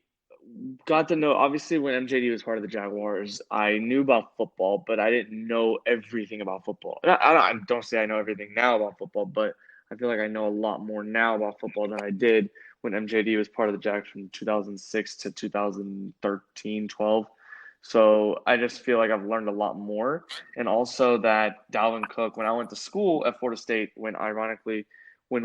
got to know, obviously, when MJD was part of the Jaguars, I knew about football, but I didn't know everything about football. I don't say I know everything now about football, but I feel like I know a lot more now about football than I did when MJD was part of the Jags from 2006 to 2013, 12. So I just feel like I've learned a lot more. And also that Dalvin Cook, when I went to school at Florida State, when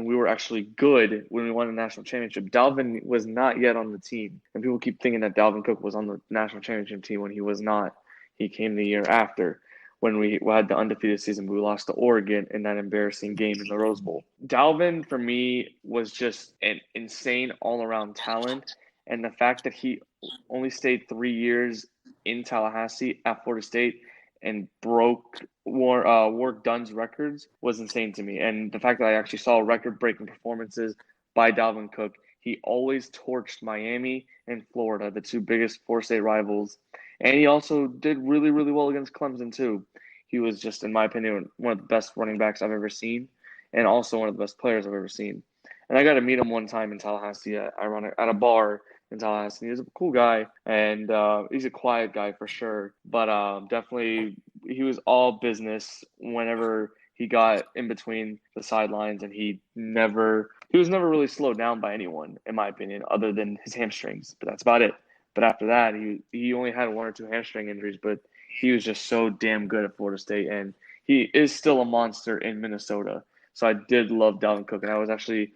we were actually good, when we won the national championship, Dalvin was not yet on the team. And people keep thinking that Dalvin Cook was on the national championship team when he was not. He came the year after when we had the undefeated season. We lost to Oregon in that embarrassing game in the Rose Bowl. Dalvin, for me, was just an insane all-around talent. And the fact that he only stayed 3 years in Tallahassee at Florida State and broke Warrick Dunn's records was insane to me. And the fact that I actually saw record-breaking performances by Dalvin Cook, he always torched Miami and Florida, the two biggest four-state rivals. And he also did really, really well against Clemson, too. He was just, in my opinion, one of the best running backs I've ever seen, and also one of the best players I've ever seen. And I got to meet him one time in Tallahassee at a bar in Tallahassee. He was a cool guy, and he's a quiet guy for sure. But definitely, he was all business whenever he got in between the sidelines, and he was never really slowed down by anyone, in my opinion, other than his hamstrings. But that's about it. But after that, he only had 1 or 2 hamstring injuries, but he was just so damn good at Florida State, and he is still a monster in Minnesota. So I did love Dalvin Cook, and I was actually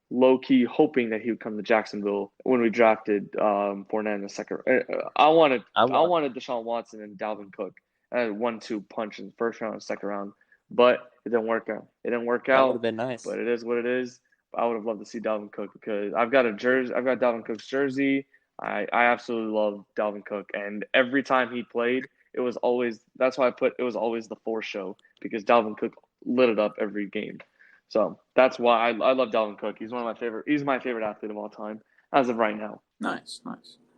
low-key hoping that he would come to Jacksonville when we drafted Fournette in the second. I wanted Deshaun Watson and Dalvin Cook. I had 1-2 punch in the first round and second round, but it didn't work out. That would have been nice. But it is what it is. I would have loved to see Dalvin Cook because I've got Dalvin Cook's jersey. I absolutely love Dalvin Cook, and every time he played, it was always the 4 show because Dalvin Cook lit it up every game. So that's why I love Dalvin Cook. He's He's my favorite athlete of all time as of right now. Nice.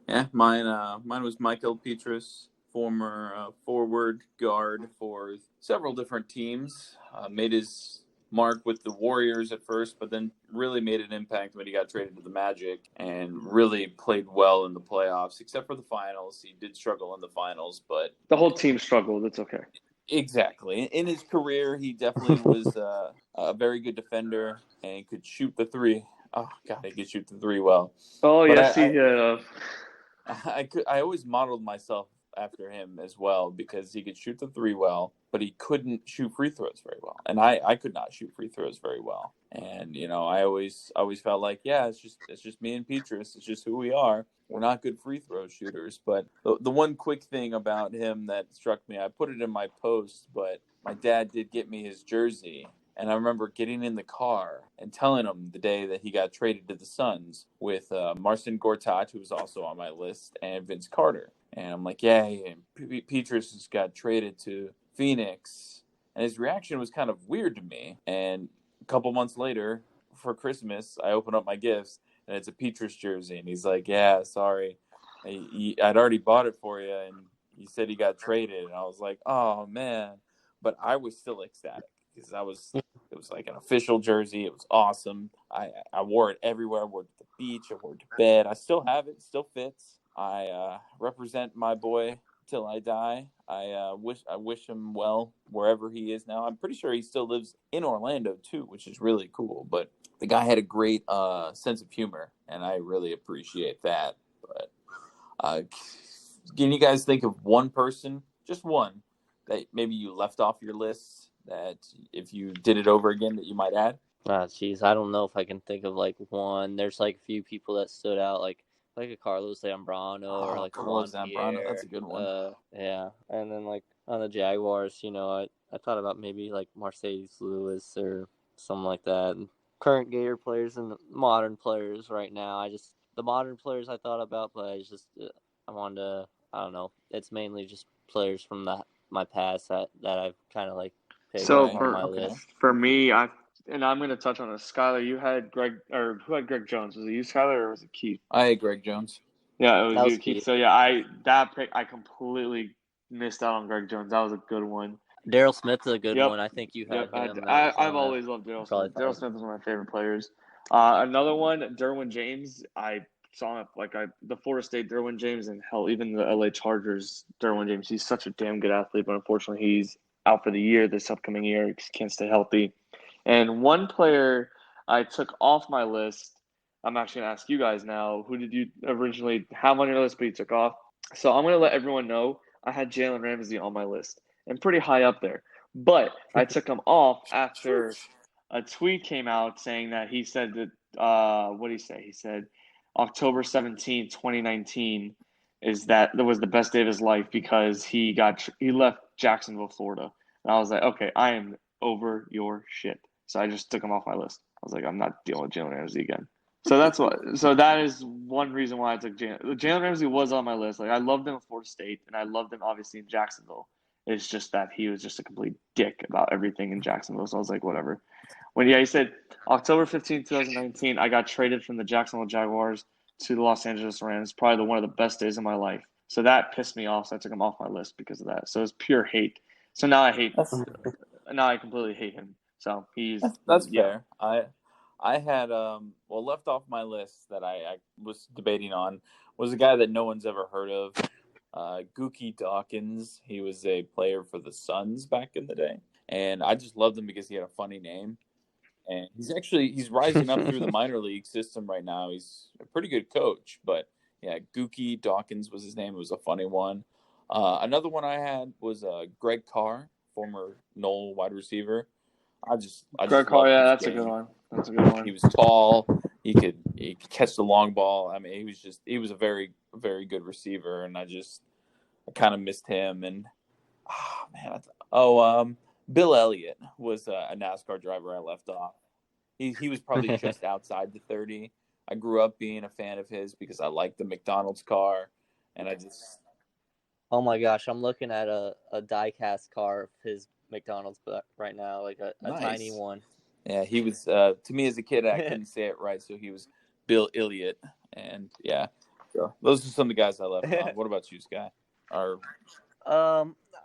Yeah, mine was Michael Petrus, former forward guard for several different teams. Made his mark with the Warriors at first, but then really made an impact when he got traded to the Magic and really played well in the playoffs, except for the finals. He did struggle in the finals, but The whole team struggled. It's okay. exactly. In his career, he definitely was a very good defender and could shoot the three. Oh, God, he could shoot the three well. Oh, But yes, he I always modeled myself after him as well because he could shoot the three well, but he couldn't shoot free throws very well, and I could not shoot free throws very well. And I always felt like, yeah, it's just me and Petrus. It's just who we are. We're not good free throw shooters. But the one quick thing about him that struck me, I put it in my post, but my dad did get me his jersey. And I remember getting in the car and telling him the day that he got traded to the Suns with Marcin Gortat, who was also on my list, and Vince Carter. And I'm like, yeah, Petrus just got traded to Phoenix. And his reaction was kind of weird to me. And a couple months later, for Christmas, I open up my gifts, and it's a Petrus jersey. And he's like, yeah, sorry. I'd already bought it for you, and he said he got traded. And I was like, oh, man. But I was still ecstatic. Because it was like an official jersey. It was awesome. I wore it everywhere. I wore it to the beach. I wore it to bed. I still have it. It still fits. I represent my boy till I die. I wish him well wherever he is now. I'm pretty sure he still lives in Orlando too, which is really cool. But the guy had a great sense of humor, and I really appreciate that. But can you guys think of one person, just one, that maybe you left off your list? That if you did it over again that you might add? Jeez, I don't know if I can think of like one. There's like a few people that stood out, like a Carlos Zambrano or like Carlos Juan Zambrano. Pierre. That's a good one. Yeah, and then like on the Jaguars, I thought about maybe like Mercedes Lewis or something like that. Current Gator players and modern players right now. The modern players I thought about, but I wanted to. I don't know. It's mainly just players from my past that I've kind of like. So on my list. for me, I'm going to touch on this. Skylar, you had who had Greg Jones? Was it you, Skylar, or was it Keith? I had Greg Jones. Yeah, it was you, Keith. Keith. So yeah, I completely missed out on Greg Jones. That was a good one. Daryl Smith is a good one. I think you had him. I've always loved Daryl Smith. Daryl Smith is one of my favorite players. Another one, Derwin James. I saw the Florida State Derwin James, and hell, even the LA Chargers Derwin James. He's such a damn good athlete, but unfortunately, he's out for the year this upcoming year. He can't stay healthy. And one player I took off my list, I'm actually going to ask you guys now, who did you originally have on your list but you took off? So I'm going to let everyone know I had Jalen Ramsey on my list and pretty high up there. But I took him off after a tweet came out saying that he said that, what did he say? He said October 17, 2019 that was the best day of his life because he left Jacksonville, Florida. And I was like, okay, I am over your shit. So I just took him off my list. I was like, I'm not dealing with Jalen Ramsey again. So that is one reason why I took Jalen. Jalen Ramsey was on my list. Like I loved him at Florida State, and I loved him obviously in Jacksonville. It's just that he was just a complete dick about everything in Jacksonville. So I was like, whatever. He said October 15, 2019, I got traded from the Jacksonville Jaguars to the Los Angeles Rams. Probably one of the best days of my life. So that pissed me off. So I took him off my list because of that. So it's pure hate. So now I completely hate him. So that's fair. I had left off my list that I was debating on was a guy that no one's ever heard of, Gookie Dawkins. He was a player for the Suns back in the day, and I just loved him because he had a funny name. And he's rising up through the minor league system right now. He's a pretty good coach, but yeah, Gookie Dawkins was his name. It was a funny one. Another one I had was Greg Carr, former Knoll wide receiver. Greg Carr, yeah, that's a good one. That's a good one. He was tall. He could catch the long ball. I mean, he was a very, very good receiver, and I kind of missed him. And Bill Elliott was a NASCAR driver I left off. He was probably just outside the 30. I grew up being a fan of his because I liked the McDonald's car, and I just. Oh my gosh, I'm looking at a die-cast car of his McDonald's right now, like a nice. Tiny one. Yeah, he was, to me as a kid, I couldn't say it right, so he was Bill Elliott. And, yeah, so those are some of the guys I left on. What about you, Sky? Or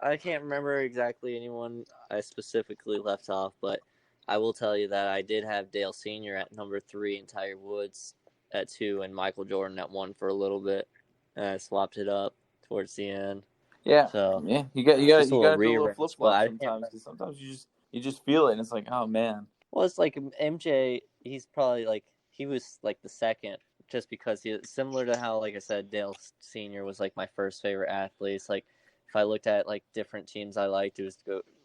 I can't remember exactly anyone I specifically left off, but I will tell you that I did have Dale Sr. at number 3 and Tiger Woods at 2 and Michael Jordan at 1 for a little bit, and I swapped it up towards the end. yeah, So yeah, you just a got little to do a little flip rearrange, but flop I sometimes. Because sometimes you just feel it, and it's like, oh man. Well, it's like MJ. He's probably like he was like the second, just because he similar to how, like I said, Dale Senior was like my first favorite athlete. It's like if I looked at like different teams I liked, it was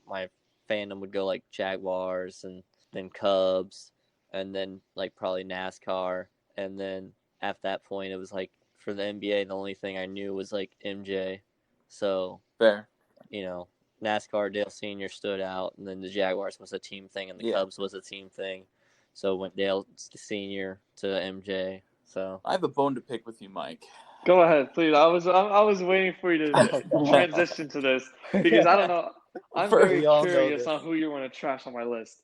my fandom would go like Jaguars and then Cubs, and then like probably NASCAR, and then at that point it was like for the NBA, the only thing I knew was like MJ. So Fair. NASCAR Dale Sr. stood out, and then the Jaguars was a team thing, and the Cubs was a team thing. So went Dale Sr. to MJ. So I have a bone to pick with you, Mike. Go ahead, please. I was waiting for you to transition to this because I don't know. I'm very curious on who you want to trash on my list.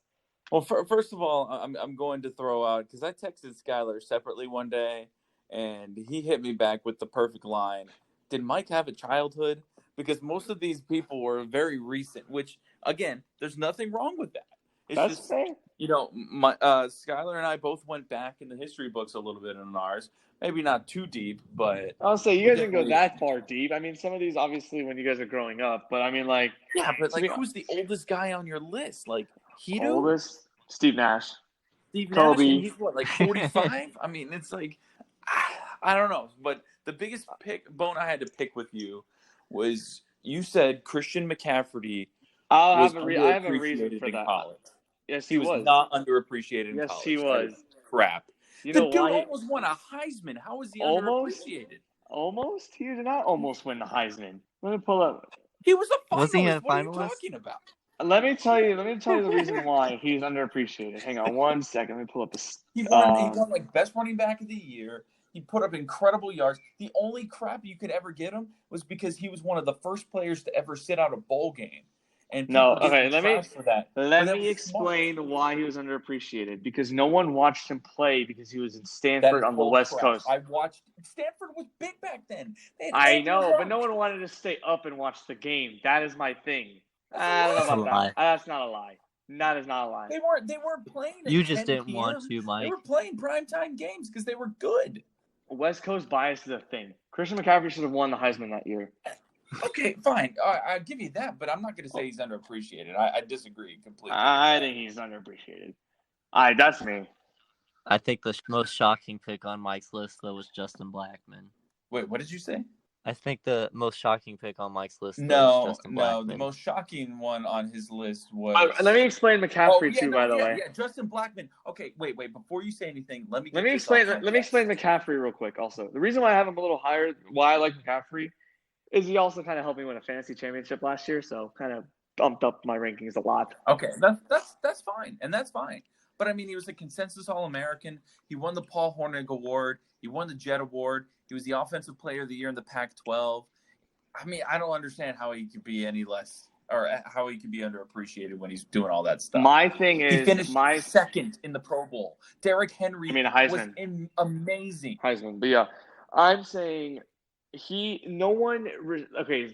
Well, first of all, I'm going to throw out, because I texted Skylar separately one day, and he hit me back with the perfect line. Did Mike have a childhood? Because most of these people were very recent, which, again, there's nothing wrong with that. It's That's just, fair. Skylar and I both went back in the history books a little bit in ours. Maybe not too deep, but... I'll say you guys didn't go that far deep. I mean, some of these, obviously, when you guys are growing up, but I mean, like... Yeah, but, like, who's the oldest guy on your list? Like, Hedo? Oldest? Steve Nash. Steve Kobe. Nash, and he's what, like 45? I mean, it's like... I don't know, but the biggest bone I had to pick with you was you said Christian McCaffrey I was have a reason for that. College. Yes, He was not underappreciated in college. Yes, he was. Crap. You the know dude why? almost won a Heisman. How is he Almost? underappreciated? Almost? He did not almost win the Heisman. Let me pull up. He was a finalist. Was he a what finalist? Are you talking about? Let me tell you the reason why he's underappreciated. Hang on one second. Let me pull up this. He won like best running back of the year. He put up incredible yards. The only crap you could ever get him was because he was one of the first players to ever sit out a bowl game. And let me explain why he was underappreciated. Because no one watched him play because he was in Stanford on the West Coast. I watched. Stanford was big back then. I know, but no one wanted to stay up and watch the game. That is my thing. I don't know about that. That's not a lie. That is not a lie. They weren't playing. You just didn't want to, Mike. They were playing primetime games because they were good. West Coast bias is a thing. Christian McCaffrey should have won the Heisman that year. Okay, fine. I give you that, but I'm not going to say he's underappreciated. I disagree completely. I think he's underappreciated. That's me. I think the most shocking pick on Mike's list, though, was Justin Blackman. Wait, what did you say? I think the most shocking pick on Mike's list was Justin Blackman. The most shocking one on his list was... let me explain McCaffrey by the way. Yeah, Justin Blackman. Okay, wait. Before you say anything, let me explain McCaffrey real quick also. The reason why I have him a little higher, why I like McCaffrey, is he also kind of helped me win a fantasy championship last year, so kind of bumped up my rankings a lot. Okay, that's fine, and that's fine. But, I mean, he was a consensus All-American. He won the Paul Hornung Award. He won the Jet Award. He was the Offensive Player of the Year in the Pac-12. I mean, I don't understand how he could be any less – or how he could be underappreciated when he's doing all that stuff. My thing is – he finished second in the Pro Bowl. Derrick Henry Heisman. Was amazing. Heisman. But, yeah, I'm saying the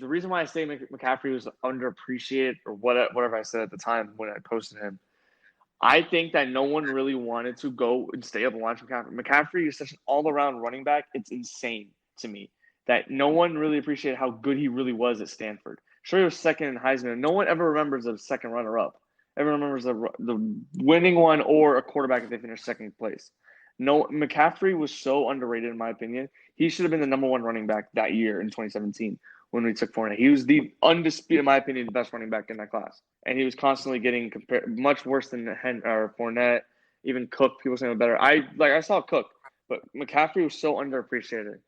reason why I say McCaffrey was underappreciated or whatever I said at the time when I posted him, I think that no one really wanted to go and stay up and watch McCaffrey. McCaffrey is such an all-around running back. It's insane to me that no one really appreciated how good he really was at Stanford. Sure, he was second in Heisman. No one ever remembers a second runner-up. Everyone remembers the winning one or a quarterback if they finished second place. No, McCaffrey was so underrated in my opinion. He should have been the number one running back that year in 2017 when we took Fournette. He was the undisputed, in my opinion, the best running back in that class. And he was constantly getting compared much worse than Fournette, even Cook. People saying better. I saw Cook, but McCaffrey was so underappreciated.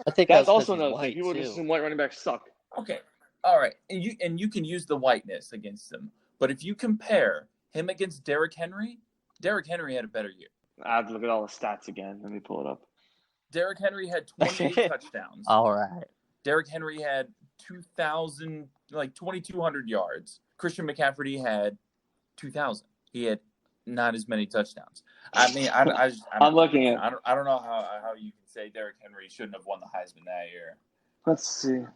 I think that's also another thing. People just assume white running backs suck. Okay, all right, and you can use the whiteness against him, but if you compare him against Derrick Henry had a better year. I have to look at all the stats again. Let me pull it up. Derrick Henry had 28 touchdowns. All right. Derrick Henry had 2,200 yards. Christian McCaffrey had 2,000. He had not as many touchdowns. I mean, I'm looking at. I don't know how you can say Derrick Henry shouldn't have won the Heisman that year. Let's see.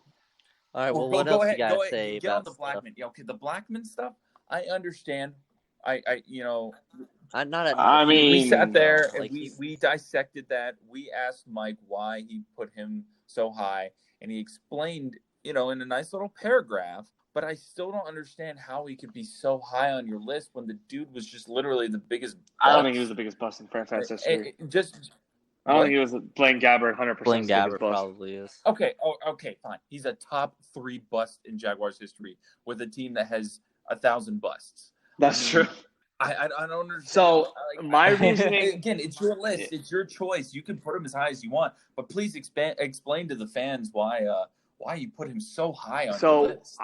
All right. Well, Well, what else you gotta go ahead, say get on about the stuff? Blackman. Yeah, okay, the Blackman stuff, I understand. You know, I'm not at number I three. we mean, sat there and Like he's we dissected that. We asked Mike why he put him so high, and he explained, in a nice little paragraph. But I still don't understand how he could be so high on your list when the dude was just literally the biggest I don't think he was bust. the biggest bust in franchise history. Just I don't what? think he was Blaine Gabbert 100% Blaine the biggest Gabbert bust. probably is. Okay. Oh, okay. Fine. He's a top 3 bust in Jaguars history with a team that has 1,000 busts. That's true. I don't understand. So my reasoning Again, it's your list. It's your choice. You can put him as high as you want, but please explain to the fans why you put him so high on your list.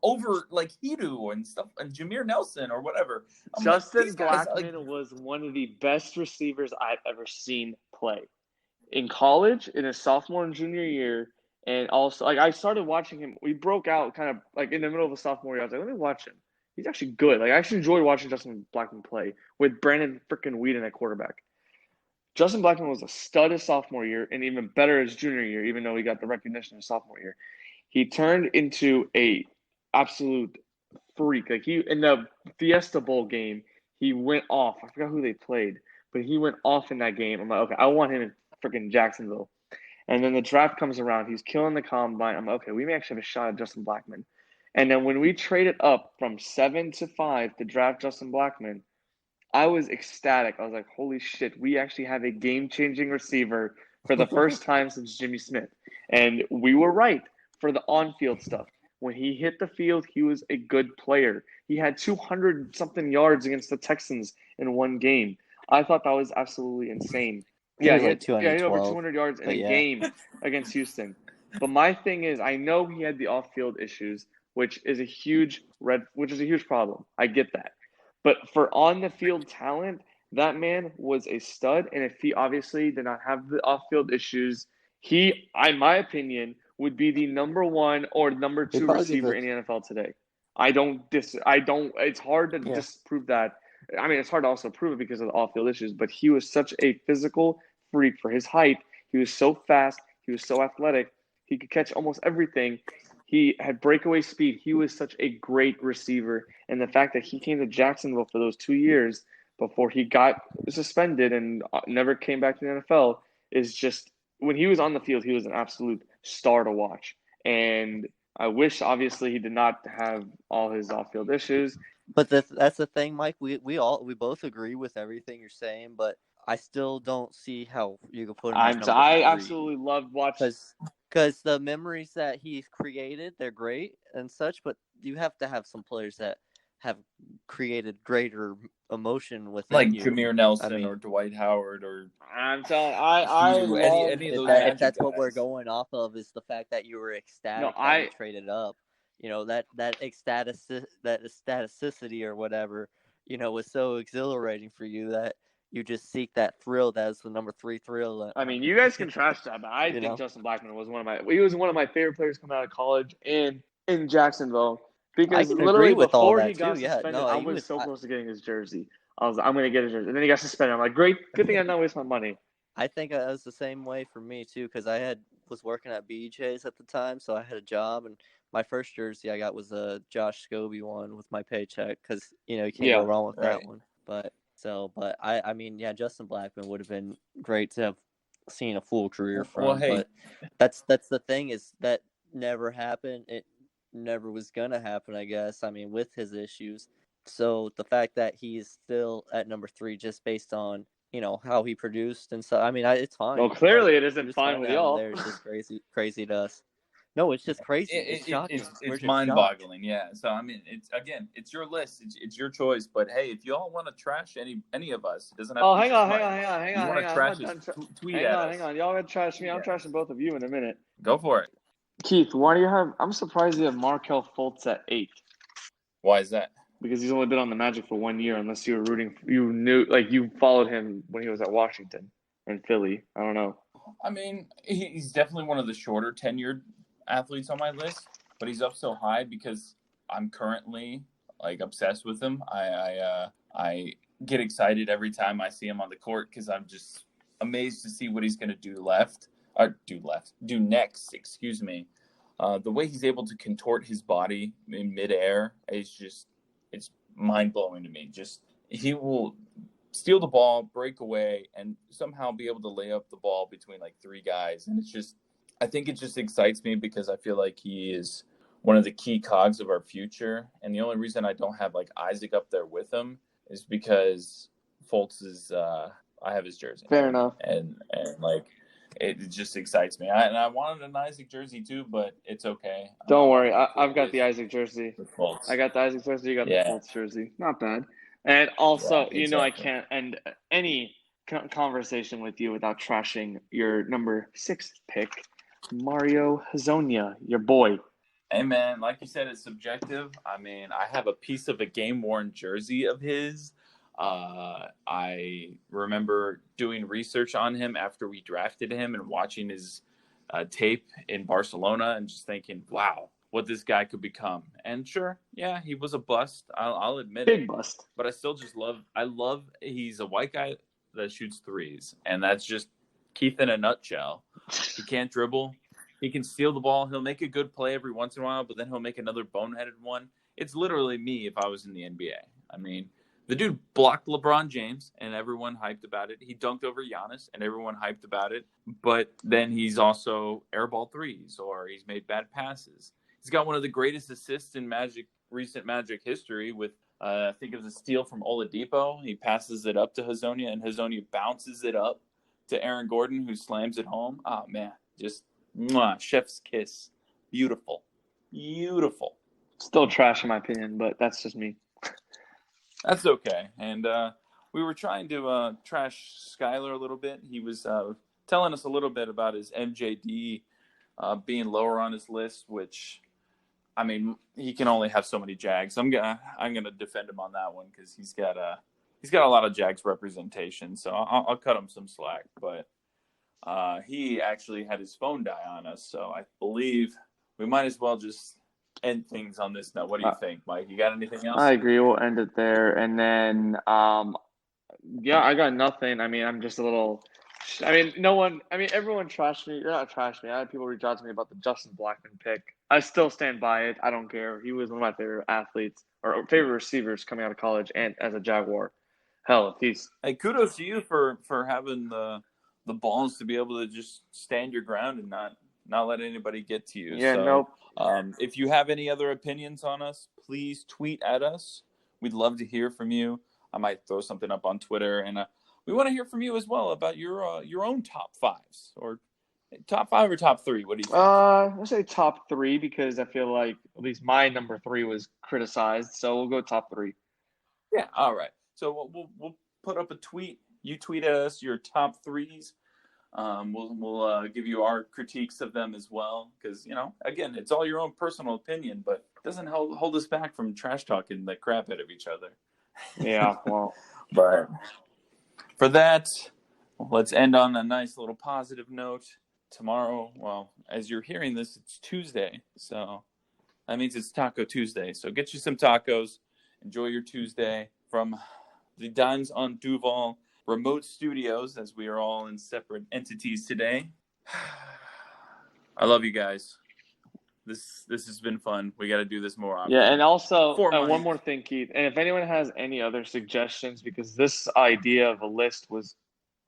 Over like Hidu and stuff and Jameer Nelson or whatever. Justin Blackman was one of the best receivers I've ever seen play. In college, in his sophomore and junior year, and also I started watching him. We broke out kind of like in the middle of a sophomore year. I was like, let me watch him. He's actually good. I actually enjoyed watching Justin Blackman play with Brandon freaking Whedon at quarterback. Justin Blackman was a stud his sophomore year and even better his junior year, even though he got the recognition his sophomore year. He turned into a absolute freak. Like he in the Fiesta Bowl game, he went off. I forgot who they played, but he went off in that game. I'm like, okay, I want him in freaking Jacksonville. And then the draft comes around. He's killing the combine. I'm like, okay, we may actually have a shot at Justin Blackman. And then when we traded up from 7 to 5 to draft Justin Blackman, I was ecstatic. I was like, holy shit, we actually have a game-changing receiver for the first time since Jimmy Smith. And we were right for the on-field stuff. When he hit the field, he was a good player. He had 200-something yards against the Texans in one game. I thought that was absolutely insane. Yeah, he had over 200 yards in a game against Houston. But my thing is, I know he had the off-field issues, which is a huge problem. I get that. But for on-the-field talent, that man was a stud. And if he obviously did not have the off-field issues, he, in my opinion, would be the number 1 or number 2 receiver in the NFL today. It's hard to disprove that. I mean, it's hard to also prove it because of the off-field issues, but he was such a physical freak for his height. He was so fast. He was so athletic. He could catch almost everything. He had breakaway speed. He was such a great receiver. And the fact that he came to Jacksonville for those 2 years before he got suspended and never came back to the NFL is just, when he was on the field, he was an absolute star to watch. And I wish, obviously, he did not have all his off-field issues. But that's the thing, Mike. We both agree with everything you're saying, but I still don't see how you could put him at number 3. I absolutely loved watching. Because the memories that he's created, they're great and such, but you have to have some players that have created greater emotion within like you. Jameer Nelson or Dwight Howard or I'm telling I any of those. If that's what we're going off of, is the fact that you were ecstatic that you traded up. That staticity or whatever, was so exhilarating for you that you just seek that thrill. That's the number 3 thrill. I mean, you guys can trash that, but I think Justin Blackman was one of my favorite players coming out of college and in Jacksonville. Because literally before he got suspended, I was so close to getting his jersey. I was like, I'm going to get his jersey. And then he got suspended. I'm like, great, good thing I did not waste my money. I think it was the same way for me, too, because I was working at BJ's at the time, so I had a job, and my first jersey I got was a Josh Scobie one with my paycheck because, you can't go wrong with that one. But I mean, Justin Blackman would have been great to have seen a full career from. Well, hey. But that's the thing, is that never happened. It never was going to happen, I guess. I mean, with his issues. So the fact that he's still at number 3 just based on, how he produced and stuff. I mean, it's fine. Well, clearly it isn't fine with y'all. It's just crazy to us. No, it's just crazy. It's shocking. It's mind-boggling, yeah. So I mean, it's your list, it's your choice. But hey, if y'all want to trash any of us, it doesn't have. Hang on. You want to trash us? Tweet at us. Hang on. Y'all gonna trash me? I'm trashing both of you in a minute. Go for it, Keith. Why do you have? I'm surprised you have Markelle Fultz at 8. Why is that? Because he's only been on the Magic for 1 year, unless you were rooting. You knew, you followed him when he was at Washington and Philly. I don't know. I mean, he's definitely one of the shorter tenured athletes on my list, but he's up so high because I'm currently obsessed with him. I get excited every time I see him on the court because I'm just amazed to see what he's going to do next. Excuse me. The way he's able to contort his body in midair is just, it's mind-blowing to me. Just, he will steal the ball, break away, and somehow be able to lay up the ball between like three guys. And it's just, I think it just excites me because I feel like he is one of the key cogs of our future. And the only reason I don't have like Isaac up there with him is because Fultz is, I have his jersey. Fair enough. And like, it just excites me. I wanted an Isaac jersey too, but it's okay. Don't worry. I've got the Isaac jersey. Fultz. I got the Isaac jersey. You got Yeah. the Fultz jersey. Not bad. And also, Yeah, you know, I exactly. can't end any conversation with you without trashing your number 6 pick, Mario Hezonja, your boy. Hey man, like you said, it's subjective. I mean, I have a piece of a game-worn jersey of his. I remember doing research on him after we drafted him and watching his tape in Barcelona and just thinking, wow, what this guy could become. And sure, yeah, he was a bust. I'll admit it. Big bust. But I still just love he's a white guy that shoots threes. And that's just Keith in a nutshell. He can't dribble. He can steal the ball. He'll make a good play every once in a while, but then he'll make another boneheaded one. It's literally me if I was in the NBA. I mean, the dude blocked LeBron James, and everyone hyped about it. He dunked over Giannis, and everyone hyped about it. But then he's also airball threes, or he's made bad passes. He's got one of the greatest assists in recent Magic history with, I think it was a steal from Oladipo. He passes it up to Hezonja, and Hezonja bounces it up to Aaron Gordon, who slams it home. Oh, man, just chef's kiss. Beautiful. Beautiful. Still trash in my opinion, but that's just me. That's okay. And we were trying to trash Skyler a little bit. He was telling us a little bit about his MJD being lower on his list, which, I mean, he can only have so many Jags. I'm gonna defend him on that one because he's got a lot of Jags representation. So I'll cut him some slack. But he actually had his phone die on us, so I believe we might as well just end things on this note. What do you think, Mike? You got anything else? I agree. We'll end it there. And then, yeah, I got nothing. I mean, I'm just a little – I mean, everyone trashed me. You're not trashed me. I had people reach out to me about the Justin Blackman pick. I still stand by it. I don't care. He was one of my favorite athletes or favorite receivers coming out of college and as a Jaguar. Hell, if he's – Hey, kudos to you for having the balls to be able to just stand your ground and not let anybody get to you. Yeah, so, nope. If you have any other opinions on us, please tweet at us. We'd love to hear from you. I might throw something up on Twitter, and we want to hear from you as well about your own top fives, or top 5 or top 3. What do you think? I'll say top 3 because I feel like at least my number 3 was criticized, so we'll go top 3. Yeah, all right. So we'll put up a tweet. You tweet at us your top 3s. We'll give you our critiques of them as well, because, you know, again, it's all your own personal opinion, but it doesn't hold us back from trash talking the crap out of each other. Yeah, well. But for that, let's end on a nice little positive note. Tomorrow, well, as you're hearing this, it's Tuesday, so that means it's Taco Tuesday. So get you some tacos. Enjoy your Tuesday from the Dimes on Duval remote studios, as we are all in separate entities today. I love you guys. This has been fun. We got to do this more often. Yeah, and also one Mike. more thing, Keith. And if anyone has any other suggestions, because this idea of a list was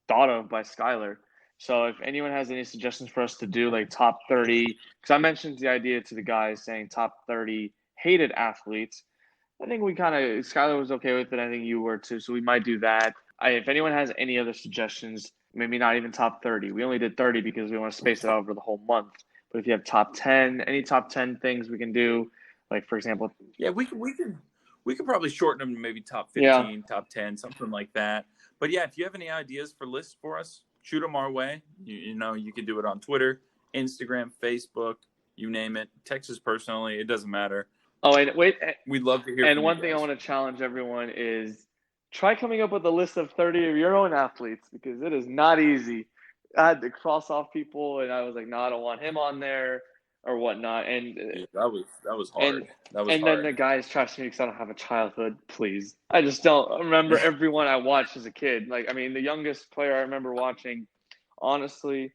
thought of by Skylar. So if anyone has any suggestions for us to do, like top 30, because I mentioned the idea to the guys saying top 30 hated athletes. I think Skylar was okay with it. I think you were too. So we might do that. If anyone has any other suggestions, maybe not even top 30. We only did 30 because we want to space it out over the whole month. But if you have top 10, any top 10 things we can do, like, for example. Yeah, we could probably shorten them to maybe top 15, top 10, something like that. But yeah, if you have any ideas for lists for us, shoot them our way. You know, you can do it on Twitter, Instagram, Facebook, you name it. Text us personally. It doesn't matter. Oh, and wait. We'd love to hear from you. And one thing I want to challenge everyone is try coming up with a list of 30 of your own athletes, because it is not easy. I had to cross off people, and I was like, no, I don't want him on there or whatnot. And yeah, that was hard. And then the guys trashed me because I don't have a childhood. Please, I just don't remember everyone I watched as a kid. Like, I mean, the youngest player I remember watching, honestly,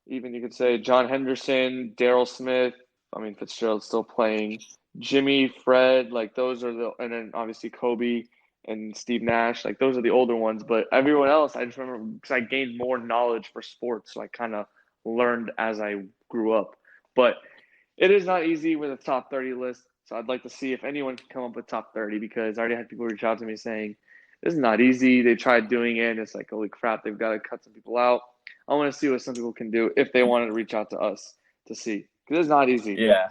even you could say John Henderson, Daryl Smith, I mean, Fitzgerald's still playing. Jimmy, Fred, like those are and then obviously Kobe and Steve Nash, like those are the older ones. But everyone else, I just remember because I gained more knowledge for sports, so I kind of learned as I grew up. But it is not easy with a top 30 list. So I'd like to see if anyone can come up with top 30 because I already had people reach out to me saying, this is not easy. They tried doing it, and it's like, holy crap, they've got to cut some people out. I want to see what some people can do if they wanted to reach out to us to see. Because it's not easy. Yeah.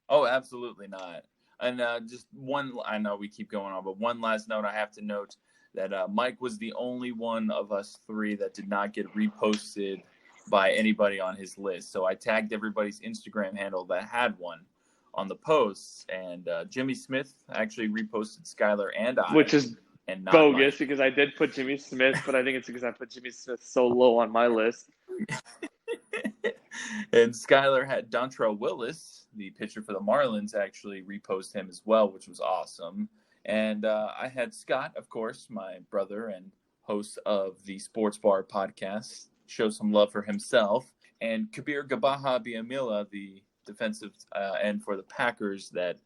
Oh, absolutely not. And just one, I know we keep going on, but one last note, I have to note that Mike was the only one of us three that did not get reposted by anybody on his list. So I tagged everybody's Instagram handle that had one on the posts, and Jimmy Smith actually reposted Skylar and I. Which is and not bogus Mike. because I did put Jimmy Smith, but I think it's because I put Jimmy Smith so low on my list. And Skylar had Dontrell Willis, the pitcher for the Marlins, actually repost him as well, which was awesome. And I had Scott, of course, my brother and host of the Sports Bar podcast, show some love for himself. And Kabir Gabaha Biamila, the defensive end for the Packers, that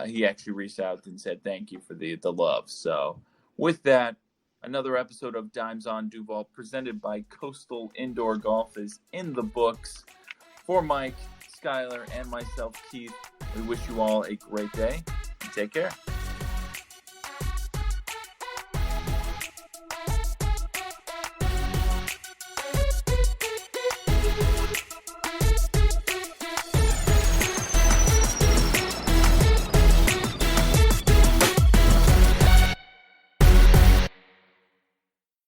he actually reached out and said thank you for the love. So with that, another episode of Dimes on Duval presented by Coastal Indoor Golf is in the books. For Mike, Skylar, and myself, Keith, we wish you all a great day. Take care.